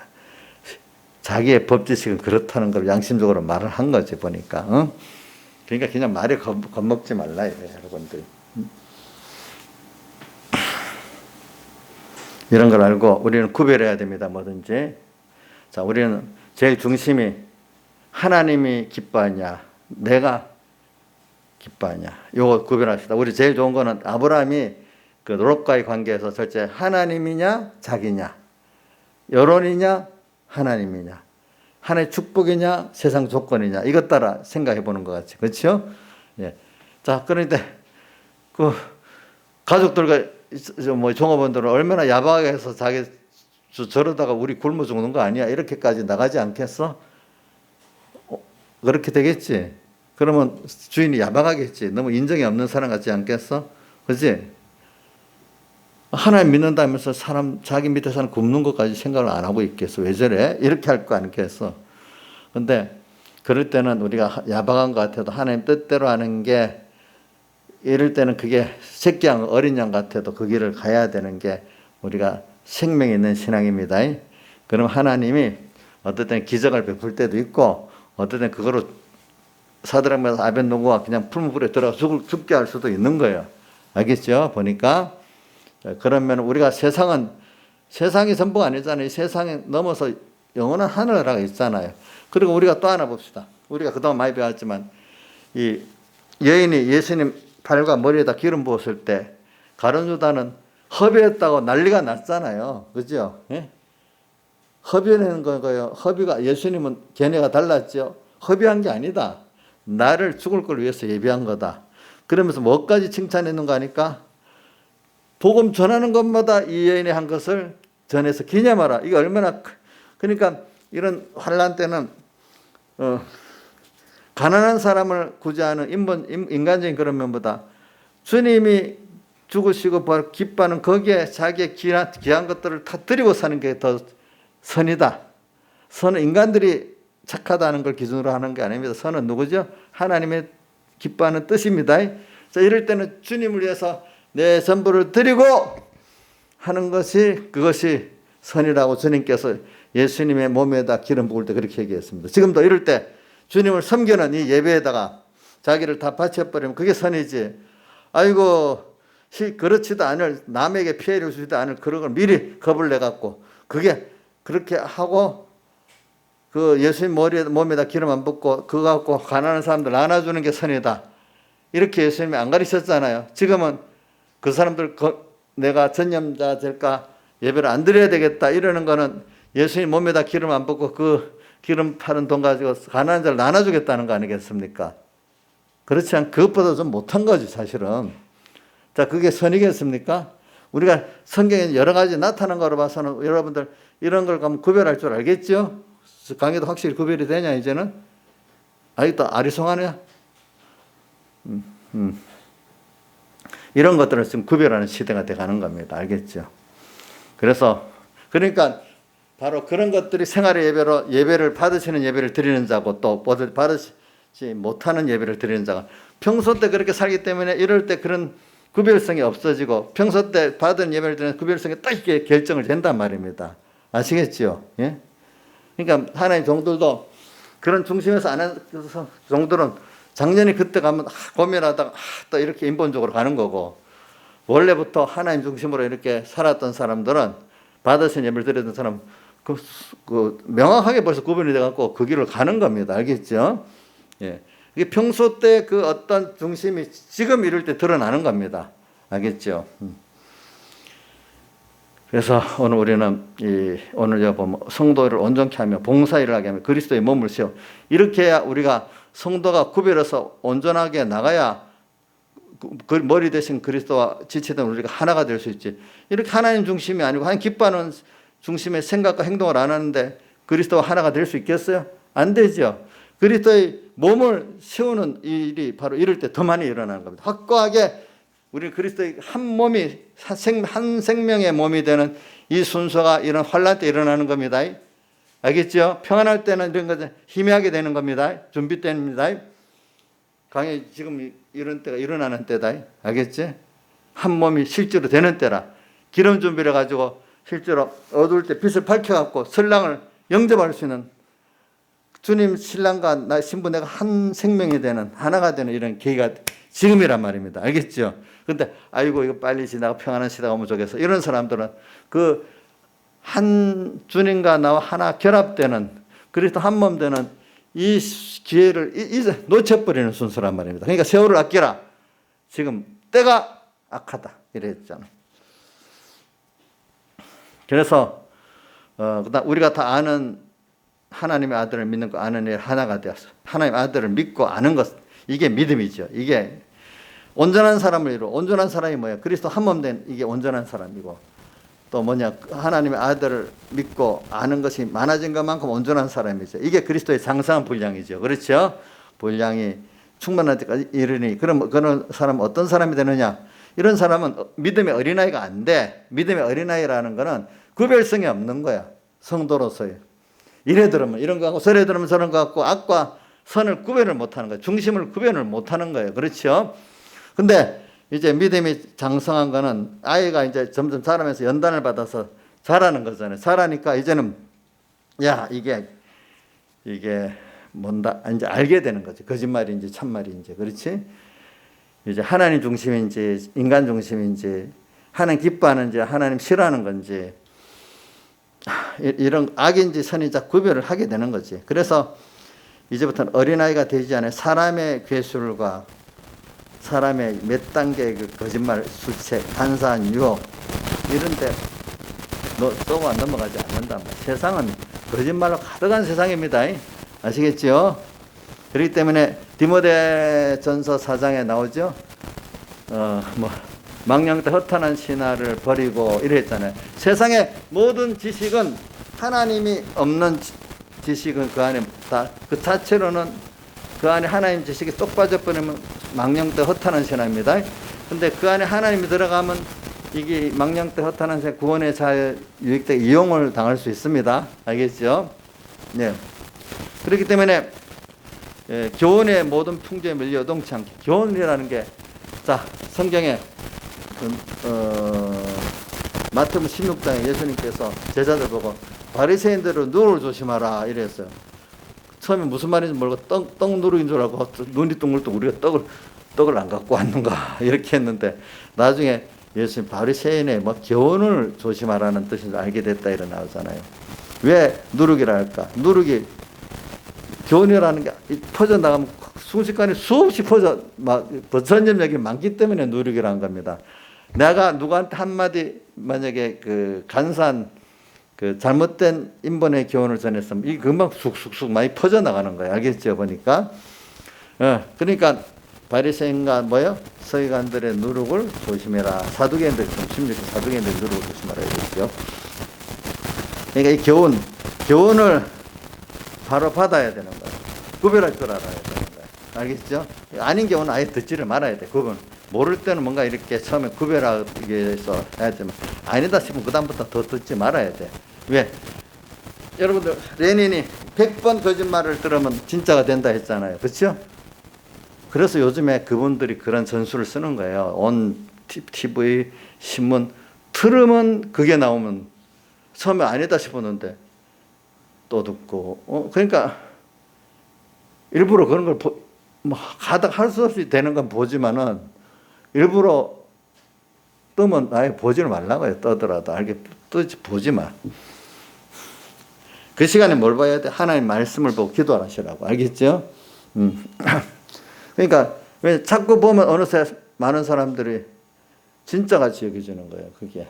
자기의 법지식은 그렇다는 걸 양심적으로 말을 한 거지 보니까. 어? 그러니까 그냥 말에 겁먹지 말라 이래 여러분들. 이런 걸 알고 우리는 구별해야 됩니다. 뭐든지. 자, 우리는 제일 중심이 하나님이 기뻐하냐 내가 기뻐하냐 요거 구별합시다. 우리 제일 좋은 거는 아브라함이 그 롯과의 관계에서 절제 하나님이냐 자기냐 여론이냐 하나님이냐 하나님의 축복이냐 세상 조건이냐 이것 따라 생각해 보는 것 같이 그렇죠? 예. 자 그런데 그 가족들과 뭐 종업원들은 얼마나 야박하게 해서 자기 저러다가 우리 굶어 죽는 거 아니야 이렇게까지 나가지 않겠어? 그렇게 되겠지. 그러면 주인이 야박하겠지. 너무 인정이 없는 사람 같지 않겠어? 그렇지? 하나님 믿는다면서 사람 자기 밑에 사람 굶는 것까지 생각을 안 하고 있겠어. 왜 저래? 이렇게 할 거 아니겠어. 근데 그럴 때는 우리가 야박한 것 같아도 하나님 뜻대로 하는 게 이럴 때는 그게 새끼 양 어린 양 같아도 그 길을 가야 되는 게 우리가 생명이 있는 신앙입니다. 그럼 하나님이 어떨 때는 기적을 베풀 때도 있고 어떨 때는 그거로 사드락메사 아벤노고가 그냥 풀무불에 들어가 죽게 할 수도 있는 거예요. 알겠죠? 보니까 그러면 우리가 세상이 전부가 아니잖아요. 세상에 넘어서 영원한 하늘나라가 있잖아요. 그리고 우리가 또 하나 봅시다. 우리가 그동안 많이 배웠지만 이 여인이 예수님 팔과 머리에다 기름 부었을 때 가룟 유다는 허비했다고 난리가 났잖아요. 그죠? 예? 허비하는 거예요. 허비가 예수님은 걔네가 달랐죠. 허비한 게 아니다. 나를 죽을 걸 위해서 예비한 거다. 그러면서 뭐까지 칭찬했는가 하니까 복음 전하는 것마다 이 여인이 한 것을 전해서 기념하라. 이게 얼마나 그러니까 이런 환난 때는 가난한 사람을 구제하는 인간적인 그런 면보다 주님이 죽으시고 기뻐하는 거기에 자기의 귀한 것들을 다 드리고 사는 게 더 선이다. 선은 인간들이 착하다는 걸 기준으로 하는 게 아닙니다. 선은 누구죠? 하나님의 기뻐하는 뜻입니다. 자, 이럴 때는 주님을 위해서 내 전부를 드리고 하는 그것이 선이라고 주님께서 예수님의 몸에다 기름 부을 때 그렇게 얘기했습니다. 지금도 이럴 때 주님을 섬기는 이 예배에다가 자기를 다 바쳐버리면 그게 선이지. 아이고 그렇지도 않을 남에게 피해를 주지도 않을 그런 걸 미리 겁을 내갖고 그게 그렇게 하고 그 예수님 몸에다 기름 안 붓고 그거 갖고 가난한 사람들 안아주는 게 선이다. 이렇게 예수님이 안 가르쳤잖아요. 지금은 그 사람들 내가 전념자 될까 예배를 안 드려야 되겠다 이러는 거는 예수님 몸에다 기름 안 붓고 그 기름 파는 돈 가지고 가난한 자를 나눠주겠다는 거 아니겠습니까? 그렇지 않 그것보다 좀 못한 거지 사실은. 자, 그게 선이겠습니까? 우리가 성경에 여러 가지 나타난 거로 봐서는 여러분들 이런 걸 가면 구별할 줄 알겠죠? 강의도 확실히 구별이 되냐, 이제는? 아직도 아리송하냐? 이런 것들을 지금 구별하는 시대가 돼가는 겁니다. 알겠죠? 그래서, 그러니까 바로 그런 것들이 생활의 예배로 예배를 받으시는 예배를 드리는 자고 또 받으시 못하는 예배를 드리는 자가 평소 때 그렇게 살기 때문에 이럴 때 그런 구별성이 없어지고 평소 때 받은 예배를 드리는 구별성이 딱 이렇게 결정을 된단 말입니다. 아시겠죠? 예? 그러니까 하나님 종들도 그런 중심에서 안 하는 종들은 작년에 그때 가면 고민하다가 또 이렇게 인본적으로 가는 거고 원래부터 하나님 중심으로 이렇게 살았던 사람들은 받으신 예배를 드리던 사람 명확하게 벌써 구분이 돼갖고 그 길을 가는 겁니다. 알겠죠? 예. 이게 평소 때 그 어떤 중심이 지금 이럴 때 드러나는 겁니다. 알겠죠? 그래서 오늘 우리는 오늘 보면 성도를 온전케 하며 봉사일을 하게 하며 그리스도의 몸을 씌워 이렇게 해야 우리가 성도가 구별해서 온전하게 나가야 그 머리 대신 그리스도와 지체된 우리가 하나가 될 수 있지. 이렇게 하나님 중심이 아니고 하나님 기뻐하는 중심의 생각과 행동을 안 하는데 그리스도와 하나가 될 수 있겠어요? 안 되죠. 그리스도의 몸을 세우는 일이 바로 이럴 때 더 많이 일어나는 겁니다. 확고하게 우리 그리스도의 한 몸이 한 생명의 몸이 되는 이 순서가 이런 환난 때 일어나는 겁니다. 알겠죠? 평안할 때는 이런 것을 희미하게 되는 겁니다. 준비 때입니다. 강에 지금 이런 때가 일어나는 때다. 알겠지? 한 몸이 실제로 되는 때라. 기름 준비를 가지고 실제로 어두울 때 빛을 밝혀갖고 신랑을 영접할 수 있는 주님 신랑과 나 신부 내가 한 생명이 되는 하나가 되는 이런 계기가 지금이란 말입니다. 알겠죠? 근데 아이고 이거 빨리 지나고 평안한 시대가 오면 좋겠어. 이런 사람들은 그 한 주님과 나와 하나 결합되는 그리스도 한 몸 되는 이 기회를 이제 놓쳐버리는 순서란 말입니다. 그러니까 세월을 아끼라. 지금 때가 악하다. 이랬잖아. 그래서 그다음 우리가 다 아는 하나님의 아들을 믿는 거 아는 일 하나가 되었어. 하나님의 아들을 믿고 아는 것 이게 믿음이죠. 이게 온전한 사람을 이루어. 온전한 사람이 뭐야? 그리스도 한 몸 된 이게 온전한 사람이고 또 뭐냐? 하나님의 아들을 믿고 아는 것이 많아진 것만큼 온전한 사람이죠. 이게 그리스도의 장성한 분량이죠. 그렇죠? 분량이 충만할 때까지 이르니 그럼 그런 사람은 어떤 사람이 되느냐? 이런 사람은 믿음의 어린아이가 안 돼. 믿음의 어린아이라는 거는 구별성이 없는 거야. 성도로서의. 이래 들으면 이런 거 같고 저래 들으면 저런 거 같고 악과 선을 구별을 못하는 거예요. 중심을 구별을 못하는 거예요. 그렇죠? 근데 이제 믿음이 장성한 거는 아이가 이제 점점 자라면서 연단을 받아서 자라는 거잖아요. 자라니까 이제는 야 이게 뭔다 이제 알게 되는 거지. 거짓말인지 참말인지. 그렇지? 이제 하나님 중심인지 인간 중심인지 하나님 기뻐하는지 하나님 싫어하는 건지 이런 악인지 선인지 구별을 하게 되는 거지. 그래서 이제부터는 어린아이가 되지 않아요. 사람의 괴술과 사람의 몇 단계의 그 거짓말, 수책, 간사한 유혹 이런데 쏘고 넘어가지 않는단 말이에요. 세상은 거짓말로 가득한 세상입니다. 아시겠죠? 그렇기 때문에 디모데전서 4장에 나오죠. 망령되 허탄한 신화를 버리고 이랬잖아요. 세상의 모든 지식은 하나님이 없는 지식은 그 안에 다 그 자체로는 그 안에 하나님 지식이 쏙 빠져버리면 망령되 허탄한 신화입니다. 근데 그 안에 하나님이 들어가면 이게 망령되 허탄한 신화 구원에 잘 유익되게 이용을 당할 수 있습니다. 알겠죠? 네. 그렇기 때문에 교훈의 모든 풍조에 밀려 여동치 않게 교훈이라는 게 자 성경에 마태복음 16장에 예수님께서 제자들 보고 바리새인들은 누를 조심하라 이랬어요. 처음에 무슨 말인지 모르고 떡 누룩인 줄 알고 눈이 둥글둥 우리가 떡을 안 갖고 왔는가 이렇게 했는데 나중에 예수님 바리새인의 뭐 교훈을 조심하라는 뜻을 알게 됐다 이런 나오잖아요. 왜 누룩이라 할까? 누룩이 교훈이라는 게 퍼져나가면 순식간에 수없이 전염력이 많기 때문에 누룩이라는 겁니다. 내가 누구한테 한마디 만약에 그 간사한 그 잘못된 인본의 교훈을 전했으면 이게 금방 쑥쑥쑥 많이 퍼져나가는 거예요. 알겠죠? 보니까. 그러니까 바리새인과 뭐요? 서기관들의 누룩을 조심해라. 사두개인들 좀 16절 사두개인들 누룩을 조심하라 이랬죠. 그러니까 이 교훈을 바로 받아야 되는 거예요. 구별할 줄 알아야 되는 거예요. 알겠죠? 아닌 경우는 아예 듣지를 말아야 돼. 구분. 모를 때는 뭔가 이렇게 처음에 구별하기 위해서 해야 되면 아니다 싶으면 그다음부터 더 듣지 말아야 돼. 왜? 여러분들 레닌이 100번 거짓말을 들으면 진짜가 된다 했잖아요. 그렇죠? 그래서 요즘에 그분들이 그런 전술을 쓰는 거예요. 온 TV, 신문 틀으면 그게 나오면 처음에 아니다 싶었는데 또 듣고 그러니까 일부러 그런 걸 뭐 가닥 할 수 없이 되는 건 보지만은 일부러 뜨면 아예 보지를 말라고 해요. 떠더라도 알게 뜨지 보지 마. 그 시간에 뭘 봐야 돼? 하나님 말씀을 보고 기도하시라고. 알겠죠? 그러니까 왜 자꾸 보면 어느새 많은 사람들이 진짜같이 여겨지는 거예요. 그게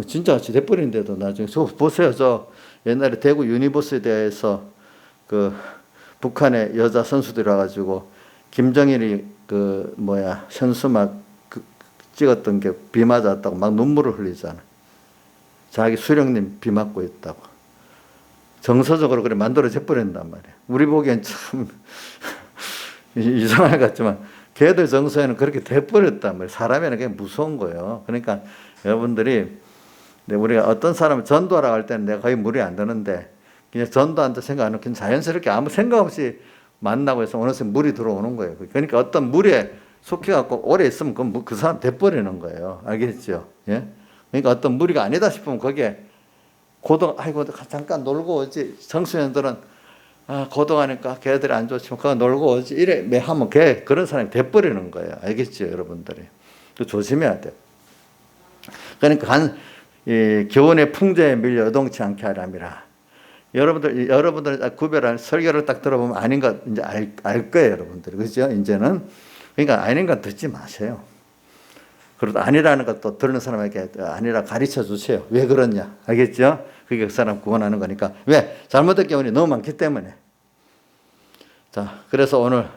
진짜같이 돼버리는데도 나중에 저 보세요. 저 옛날에 대구 유니버시티에서 그 북한의 여자 선수들이 와가지고 김정일이 현수막 찍었던 게 비 맞았다고 막 눈물을 흘리잖아. 자기 수령님 비 맞고 있다고. 정서적으로 그래 만들어져 버린단 말이야. 우리 보기엔 참 이상할 것 같지만 걔들 정서에는 그렇게 돼버렸단 말이야. 사람에는 그게 무서운 거예요. 그러니까 여러분들이 우리가 어떤 사람을 전도하러 갈 때는 내가 거의 무리 안 드는데 그냥 전도한다 생각 안 하고 그냥 자연스럽게 아무 생각 없이 만나고 해서 어느새 물이 들어오는 거예요. 그러니까 어떤 물에 속해갖고 오래 있으면 그 사람 돼버리는 거예요. 알겠죠? 예? 그러니까 어떤 무리가 아니다 싶으면 거기에 아이고 잠깐 놀고 오지. 청소년들은 고동하니까 걔들이 안 좋지만 그거 놀고 오지. 이래 하면 그런 사람이 돼버리는 거예요. 알겠죠, 여러분들이? 또 조심해야 돼. 그러니까 교훈의 풍조에 밀려 여동치 않게 하람이라. 여러분들 구별할 설교를 딱 들어보면 아닌 것 이제 알 거예요, 여러분들. 그죠? 이제는. 그러니까 아닌 건 듣지 마세요. 그리고 아니라는 것도 들는 사람에게 아니라 가르쳐 주세요. 왜 그러냐. 알겠죠? 그게 그 사람 구원하는 거니까. 왜? 잘못된 경우는 너무 많기 때문에. 자, 그래서 오늘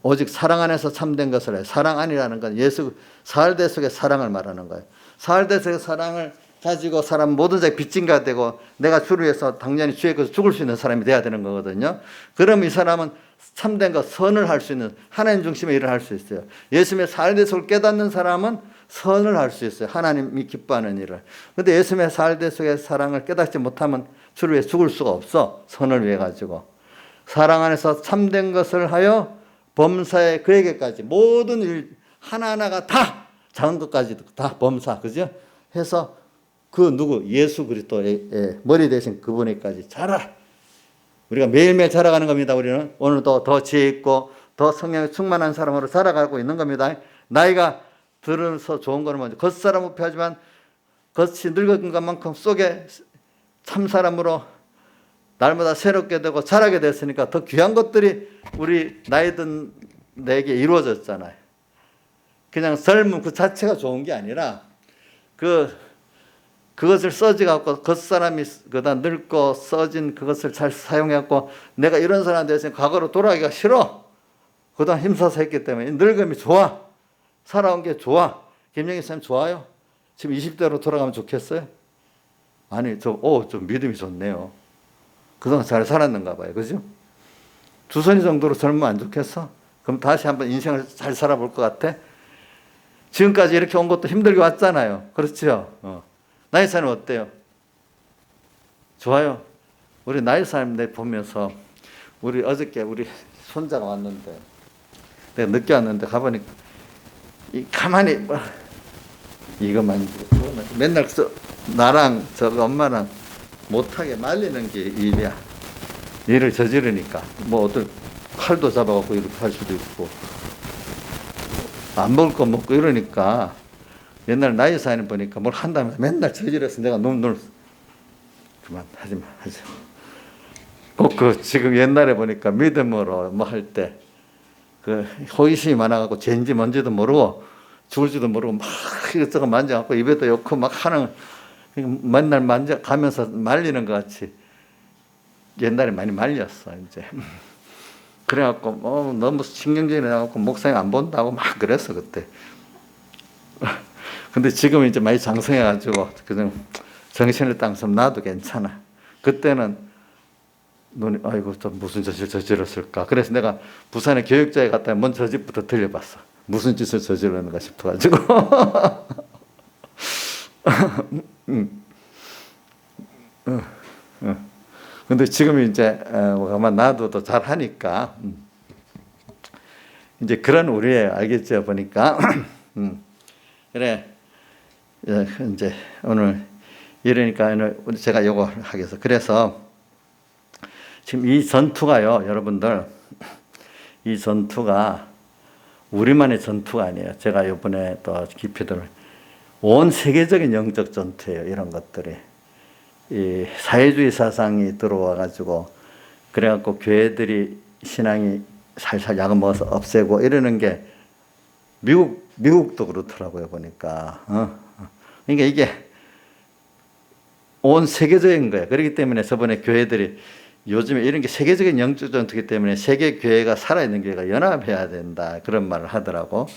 오직 사랑 안에서 참된 것을 해요. 사랑 아니라는 건 예수 사흘대 속의 사랑을 말하는 거예요. 사흘대 속의 사랑을 가지고 사람 모든 자에 빚진가 되고 내가 주를 위해서 당연히 주의 것을 죽을 수 있는 사람이 돼야 되는 거거든요. 그럼 이 사람은 참된 것, 선을 할 수 있는 하나님 중심의 일을 할 수 있어요. 예수님의 사흘대속을 깨닫는 사람은 선을 할 수 있어요. 하나님이 기뻐하는 일을. 그런데 예수님의 사흘대속의 사랑을 깨닫지 못하면 주를 위해 죽을 수가 없어. 선을 위해 가지고. 사랑 안에서 참된 것을 하여 범사에 그에게까지 모든 일 하나하나가 다 작은 것까지도 다 범사. 그죠? 해서 예수 그리스도의 머리 대신 그분에까지 자라. 우리가 매일매일 자라가는 겁니다. 우리는 오늘도 더 지혜 있고 더 성령에 충만한 사람으로 자라가고 있는 겁니다. 나이가 들어서 좋은 거는 먼저 겉사람 우패하지만 겉이 늙은 것만큼 속에 참사람으로 날마다 새롭게 되고 자라게 됐으니까 더 귀한 것들이 우리 나이 든 내게 이루어졌잖아요. 그냥 젊은 그 자체가 좋은 게 아니라 그것을 써지갖고 겉사람이 그다 늙고 써진 그것을 잘 사용해갖고 내가 이런 사람 됐으니 과거로 돌아가기가 싫어. 그동안 힘써서 했기 때문에 늙음이 좋아. 살아온 게 좋아. 김영희 쌤 좋아요? 지금 20대로 돌아가면 좋겠어요? 아니 좀 믿음이 좋네요. 그동안 잘 살았는가 봐요. 그죠? 주선이 정도로 젊으면 안 좋겠어? 그럼 다시 한번 인생을 잘 살아볼 것 같아? 지금까지 이렇게 온 것도 힘들게 왔잖아요. 그렇죠? 나이 차이는 어때요? 좋아요. 우리 나이 차이 보면서 어저께 우리 손자가 왔는데 내가 늦게 왔는데 가보니까 가만히 이것만 맨날 나랑 엄마랑 못하게 말리는 게 일이야. 일을 저지르니까 어떤 칼도 잡아갖고 이렇게 할 수도 있고 안 먹을 거 먹고 이러니까 옛날 나이 사이는 보니까 뭘 한다면서 맨날 저질러서 내가 그만 하지 마. 꼭 지금 옛날에 보니까 믿음으로 할 때 호기심이 많아갖고 죄인지 뭔지도 모르고 죽을지도 모르고 막 이것저것 만져갖고 입에도 넣고 막 하는 맨날 만져가면서 말리는 것 같이 옛날에 많이 말렸어 이제. 그래갖고 너무 신경질이 나갖고 목사님 안 본다고 막 그랬어 그때. 근데 지금 이제 많이 장성해가지고 그냥 정신을 딱 좀 놔도 괜찮아. 그때는 눈이 아이고 또 무슨 짓을 저질렀을까. 그래서 내가 부산에 교육자에 갔다 먼저 저 집부터 들려봤어. 무슨 짓을 저질렀는가 싶어가지고. 근데 지금 이제 가만 놔둬도 잘 하니까 이제 그런 우리의 알겠죠 보니까. 그래 이제 오늘 이러니까 제가 요거 하겠어. 그래서 지금 이 전투가요, 여러분들, 이 전투가 우리만의 전투가 아니에요. 제가 이번에 또 깊이들 온 세계적인 영적 전투예요. 이런 것들이 이 사회주의 사상이 들어와 가지고 그래갖고 교회들이 신앙이 살살 약을 먹어서 없애고 이러는 게 미국도 그렇더라고요 보니까. 그러니까 이게 온 세계적인 거예요. 그렇기 때문에 저번에 교회들이 요즘에 이런 게 세계적인 영적 전투이기 때문에 세계 교회가 살아있는 교회가 연합해야 된다 그런 말을 하더라고.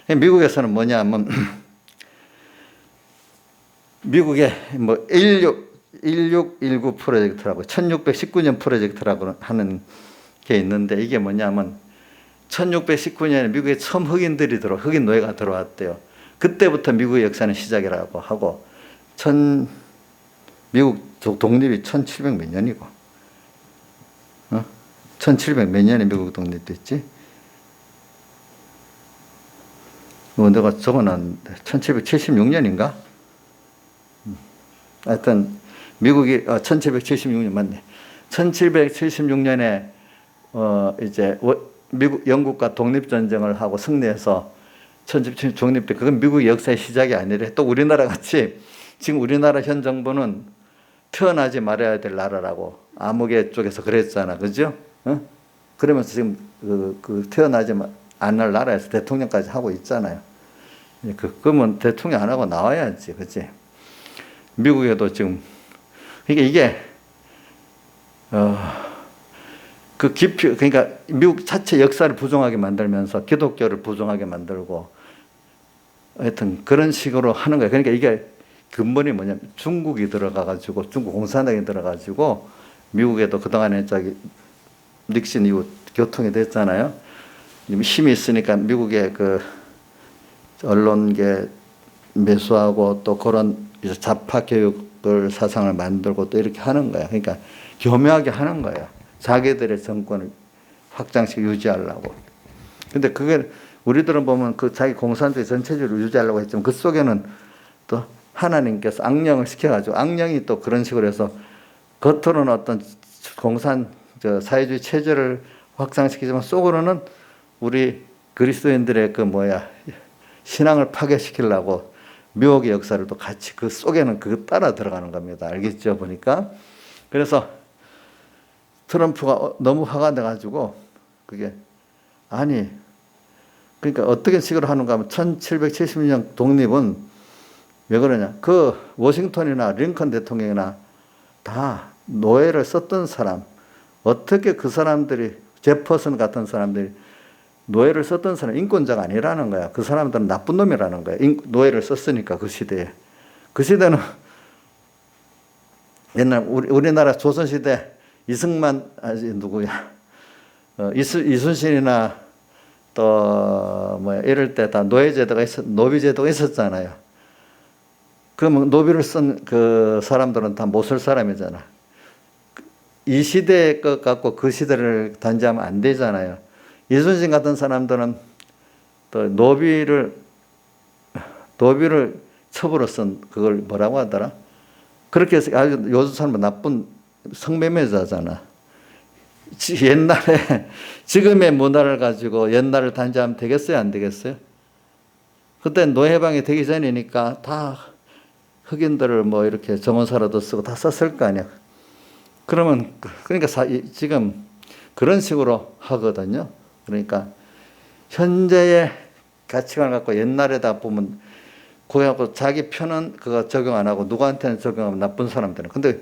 미국에서는 뭐냐면 미국에 뭐 1619 프로젝트라고 1619년 프로젝트라고 하는 게 있는데 이게 뭐냐면 1619년에 미국에 처음 흑인 노예가 들어왔대요. 그때부터 미국의 역사는 시작이라고 하고 미국 독립이 1700 몇 년이고 1700 몇 년에 미국 독립됐지? 내가 적어놨는데 1776년인가? 하여튼 미국이 1776년 맞네. 1776년에 이제 미국 영국과 독립전쟁을 하고 승리해서 1776 독립돼. 그건 미국의 역사의 시작이 아니라 또 우리나라 같이 지금 우리나라 현 정부는 태어나지 말아야 될 나라라고 암흑의 쪽에서 그랬잖아, 그죠? 그러면서 지금 태어나지 않을 나라에서 대통령까지 하고 있잖아요. 그러면 대통령 안 하고 나와야지, 그치? 미국에도 지금 그러니까 이게 그 깊이 그러니까 미국 자체 역사를 부정하게 만들면서 기독교를 부정하게 만들고 하여튼 그런 식으로 하는 거예요. 그러니까 이게 근본이 뭐냐면 중국이 들어가가지고 중국 공산당이 들어가지고 미국에도 그동안에 닉슨 이후 교통이 됐잖아요. 힘이 있으니까 미국의 그 언론계 매수하고 또 그런 좌파 교육을 사상을 만들고 또 이렇게 하는 거야. 그러니까 교묘하게 하는 거예요. 자기들의 정권을 확장식 유지하려고. 근데 그게 우리들은 보면 그 자기 공산주의 전체주의를 유지하려고 했지만 그 속에는 또 하나님께서 악령을 시켜가지고 악령이 또 그런 식으로 해서 겉으로는 어떤 사회주의 체제를 확장시키지만 속으로는 우리 그리스도인들의 신앙을 파괴시키려고 묘의 역사를 또 같이 그 속에는 그거 따라 들어가는 겁니다. 알겠죠? 보니까. 그래서 트럼프가 너무 화가 나가지고 그게 그러니까 어떻게 식으로 하는가 하면 1776년 독립은 왜 그러냐. 그 워싱턴이나 링컨 대통령이나 다 노예를 썼던 사람, 어떻게 그 사람들이 제퍼슨 같은 사람들이 노예를 썼던 사람 인권자가 아니라는 거야. 그 사람들은 나쁜 놈이라는 거야. 노예를 썼으니까 그 시대에. 그 시대는 옛날 우리나라 조선시대 이승만 누구야 이순신이나 또 이럴 때 다 노예제도가 노비제도가 있었잖아요. 그러면 노비를 쓴 그 사람들은 다 못 쓸 사람이잖아. 이 시대의 것 갖고 그 시대를 단죄하면 안 되잖아요. 이순신 같은 사람들은 또 노비를 첩으로 쓴 그걸 뭐라고 하더라? 그렇게 해서 아주 요즘 사람은 나쁜 성매매자잖아. 옛날에 지금의 문화를 가지고 옛날을 단죄하면 되겠어요? 안 되겠어요? 그때 노예방이 되기 전이니까 다 흑인들을 이렇게 정원사라도 쓰고 다 썼을 거 아니야. 그러니까 지금 그런 식으로 하거든요. 그러니까 현재의 가치관을 갖고 옛날에다 보면 그래갖고 자기 편은 그거 적용 안 하고 누구한테는 적용하면 나쁜 사람들은. 근데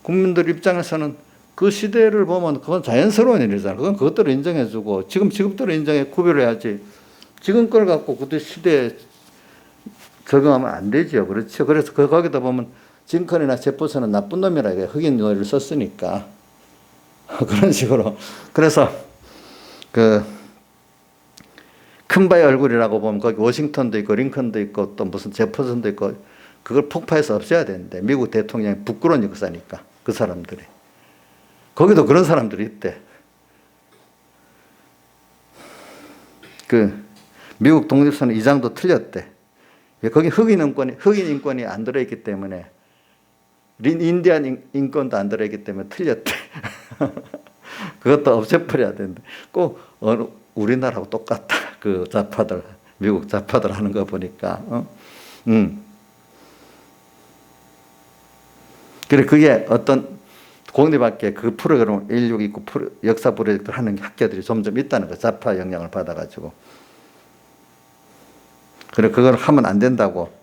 국민들 입장에서는 그 시대를 보면 그건 자연스러운 일이잖아. 그건 그것대로 인정해주고 지금대로 인정해 구별해야지. 지금 걸 갖고 그때 시대에 적용하면 안 되죠. 그렇죠. 그래서 거기다 보면 징컨이나 제퍼슨은 나쁜 놈이라 이게 흑인 용어를 썼으니까 그런 식으로. 그래서 그 큰 바의 얼굴이라고 보면 거기 워싱턴도 있고 링컨도 있고 또 무슨 제퍼슨도 있고 그걸 폭파해서 없애야 되는데 미국 대통령이 부끄러운 역사니까 그 사람들이. 거기도 그런 사람들이 있대. 그 미국 독립선 이장도 틀렸대. 거기 흑인 인권이 안 들어있기 때문에 인디안 인권도 안 들어있기 때문에 틀렸대. 그것도 없애버려야 되는데 꼭 우리나라하고 똑같다. 그 좌파들 미국 좌파들 하는 거 보니까. 그래 그게 어떤 공립학계 그 프로그램 161 있고 역사 프로젝트를 하는 학교들이 점점 있다는 거. 좌파 영향을 받아가지고. 그래 그걸 하면 안 된다고.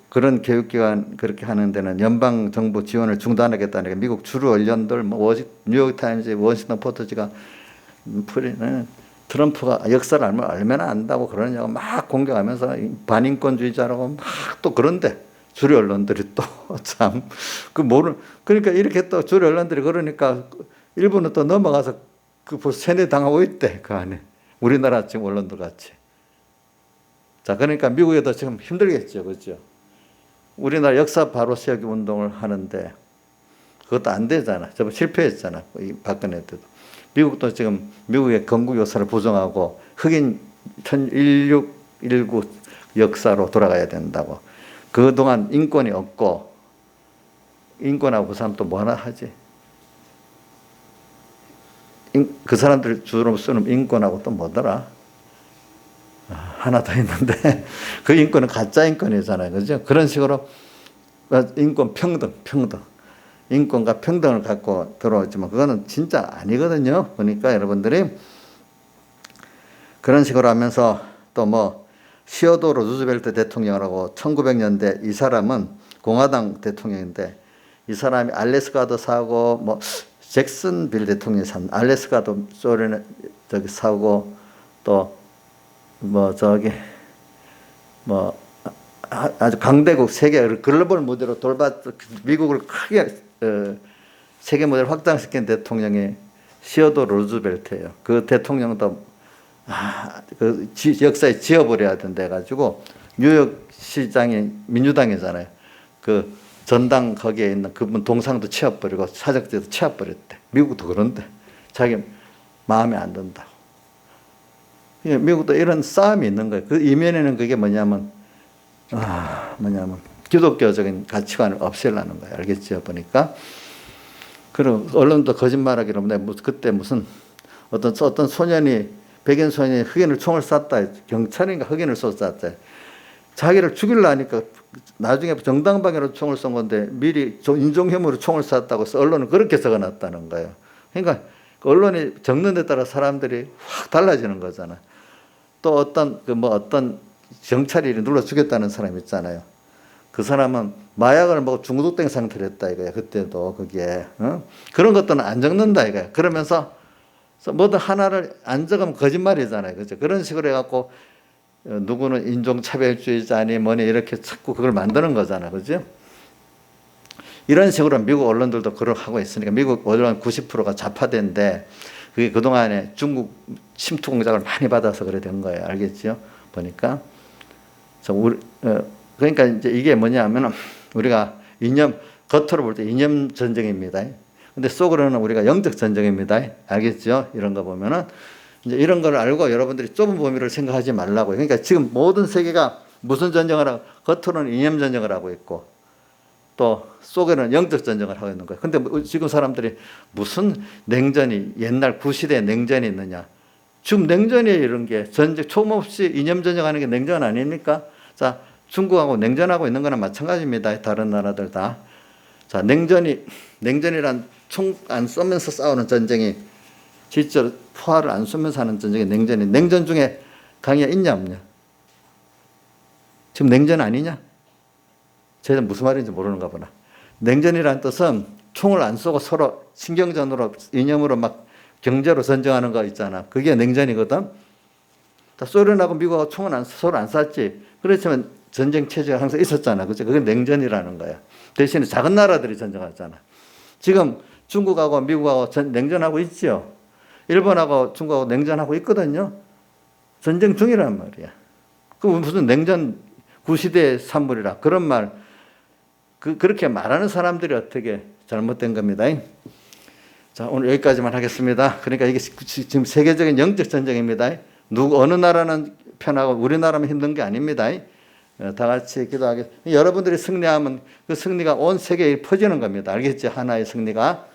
그런 교육기관 그렇게 하는 데는 연방 정부 지원을 중단하겠다는 게 미국 주류 언론들 뭐 뉴욕 타임즈, 워싱턴 포스트가 트럼프가 역사를 얼마나 안다고 그러냐고 막 공격하면서 반인권주의자라고 막 또 그런데 주류 언론들이 또 참 그러니까 이렇게 또 주류 언론들이 그러니까 일부는 또 넘어가서 그 벌써 세뇌 당하고 있대 그 안에 우리나라 지금 언론들 같이. 자 그러니까 미국에도 지금 힘들겠죠, 그렇죠? 우리나라 역사 바로 세우기 운동을 하는데 그것도 안 되잖아. 저번 실패했잖아. 이 박근혜 때도. 미국도 지금 미국의 건국 역사를 부정하고 흑인 1619 역사로 돌아가야 된다고. 그동안 인권이 없고 인권하고 그 사람 또 뭐 하나 하지? 그 사람들 주로 쓰는 인권하고 또 뭐더라? 하나 더 있는데 그 인권은 가짜 인권이잖아요. 그죠? 그런 식으로 인권 평등. 인권과 평등을 갖고 들어오지만 그거는 진짜 아니거든요. 그러니까 여러분들이 그런 식으로 하면서 또 뭐 시어도르 루즈벨트 대통령이라고 1900년대 이 사람은 공화당 대통령인데 이 사람이 알래스카도 사고 뭐 잭슨빌 대통령이 산 알래스카도 소련에 저기 사고 또 뭐 저기 뭐 아주 강대국 세계 글로벌 무대로 미국을 크게 세계 무대를 확장시킨 대통령이 시어도르 루즈벨트예요. 그 대통령도 그 역사에 지워버려야 된다 해가지고 뉴욕 시장이 민주당이잖아요. 그 전당 거기에 있는 그분 동상도 치워버리고 사적지도 치워버렸대. 미국도 그런데 자기 마음에 안 든다고. 미국도 이런 싸움이 있는 거예요. 그 이면에는 그게 뭐냐면 기독교적인 가치관을 없애려는 거예요. 알겠죠? 보니까. 그리고 언론도 거짓말하기로 그때 무슨 어떤 소년이 백인 소년이 흑인을 총을 쐈다. 경찰인가 흑인을 쏘았다. 자기를 죽이려니까 나중에 정당방위로 총을 쏜 건데 미리 인종혐오로 총을 쐈다고 해서 언론은 그렇게 적어놨다는 거예요. 그러니까 언론이 적는 데 따라 사람들이 확 달라지는 거잖아. 또 어떤 경찰이 눌러 죽였다는 사람 있잖아요. 그 사람은 마약을 먹고 중독된 상태로 했다 이거야. 그때도 그게 그런 것들은 안 적는다 이거야. 그러면서 뭐든 하나를 안 적으면 거짓말이잖아요. 그죠? 그런 식으로 해갖고 누구는 인종차별주의자니 뭐니 이렇게 자꾸 그걸 만드는 거잖아. 그죠? 이런 식으로 미국 언론들도 그걸 하고 있으니까 미국 언론 90%가 좌파대인데 그게 그동안에 중국 침투 공작을 많이 받아서 그래 된 거예요. 알겠죠? 보니까. 그러니까 이제 이게 뭐냐면 우리가 겉으로 볼 때 이념 전쟁입니다. 근데 속으로는 우리가 영적 전쟁입니다. 알겠죠? 이런 거 보면은 이제 이런 걸 알고 여러분들이 좁은 범위를 생각하지 말라고요. 그러니까 지금 모든 세계가 무슨 전쟁을 하고 겉으로는 이념 전쟁을 하고 있고 또 속에는 영적 전쟁을 하고 있는 거예요. 근데 지금 사람들이 무슨 냉전이 옛날 구시대에 냉전이 있느냐. 지금 냉전이에요. 이런 게 전쟁 총 없이 이념 전쟁하는 게 냉전 아닙니까? 자, 중국하고 냉전하고 있는 거나 마찬가지입니다. 다른 나라들 다. 자, 냉전이란 총 안 쏘면서 싸우는 전쟁이 실제로 포화를 안 쏘면서 하는 전쟁이 냉전이. 냉전 중에 강의가 있냐 없냐? 지금 냉전 아니냐? 제가 무슨 말인지 모르는가 보나. 냉전이란 뜻은 총을 안 쏘고 서로 신경전으로 이념으로 막 경제로 전쟁하는 거 있잖아. 그게 냉전이거든. 소련하고 미국하고 총은 서로 안 쐈지. 그렇지만 전쟁 체제가 항상 있었잖아. 그죠? 그게 냉전이라는 거야. 대신에 작은 나라들이 전쟁하잖아. 지금 중국하고 미국하고 냉전하고 있지요. 일본하고 중국하고 냉전하고 있거든요. 전쟁 중이란 말이야. 그 무슨 냉전 구시대의 산물이라 그런 말 그렇게 말하는 사람들이 어떻게 잘못된 겁니다. 자, 오늘 여기까지만 하겠습니다. 그러니까 이게 지금 세계적인 영적 전쟁입니다. 어느 나라는 편하고 우리나라만 힘든 게 아닙니다. 다 같이 기도하겠습니다. 여러분들이 승리하면 그 승리가 온 세계에 퍼지는 겁니다. 알겠지? 하나의 승리가.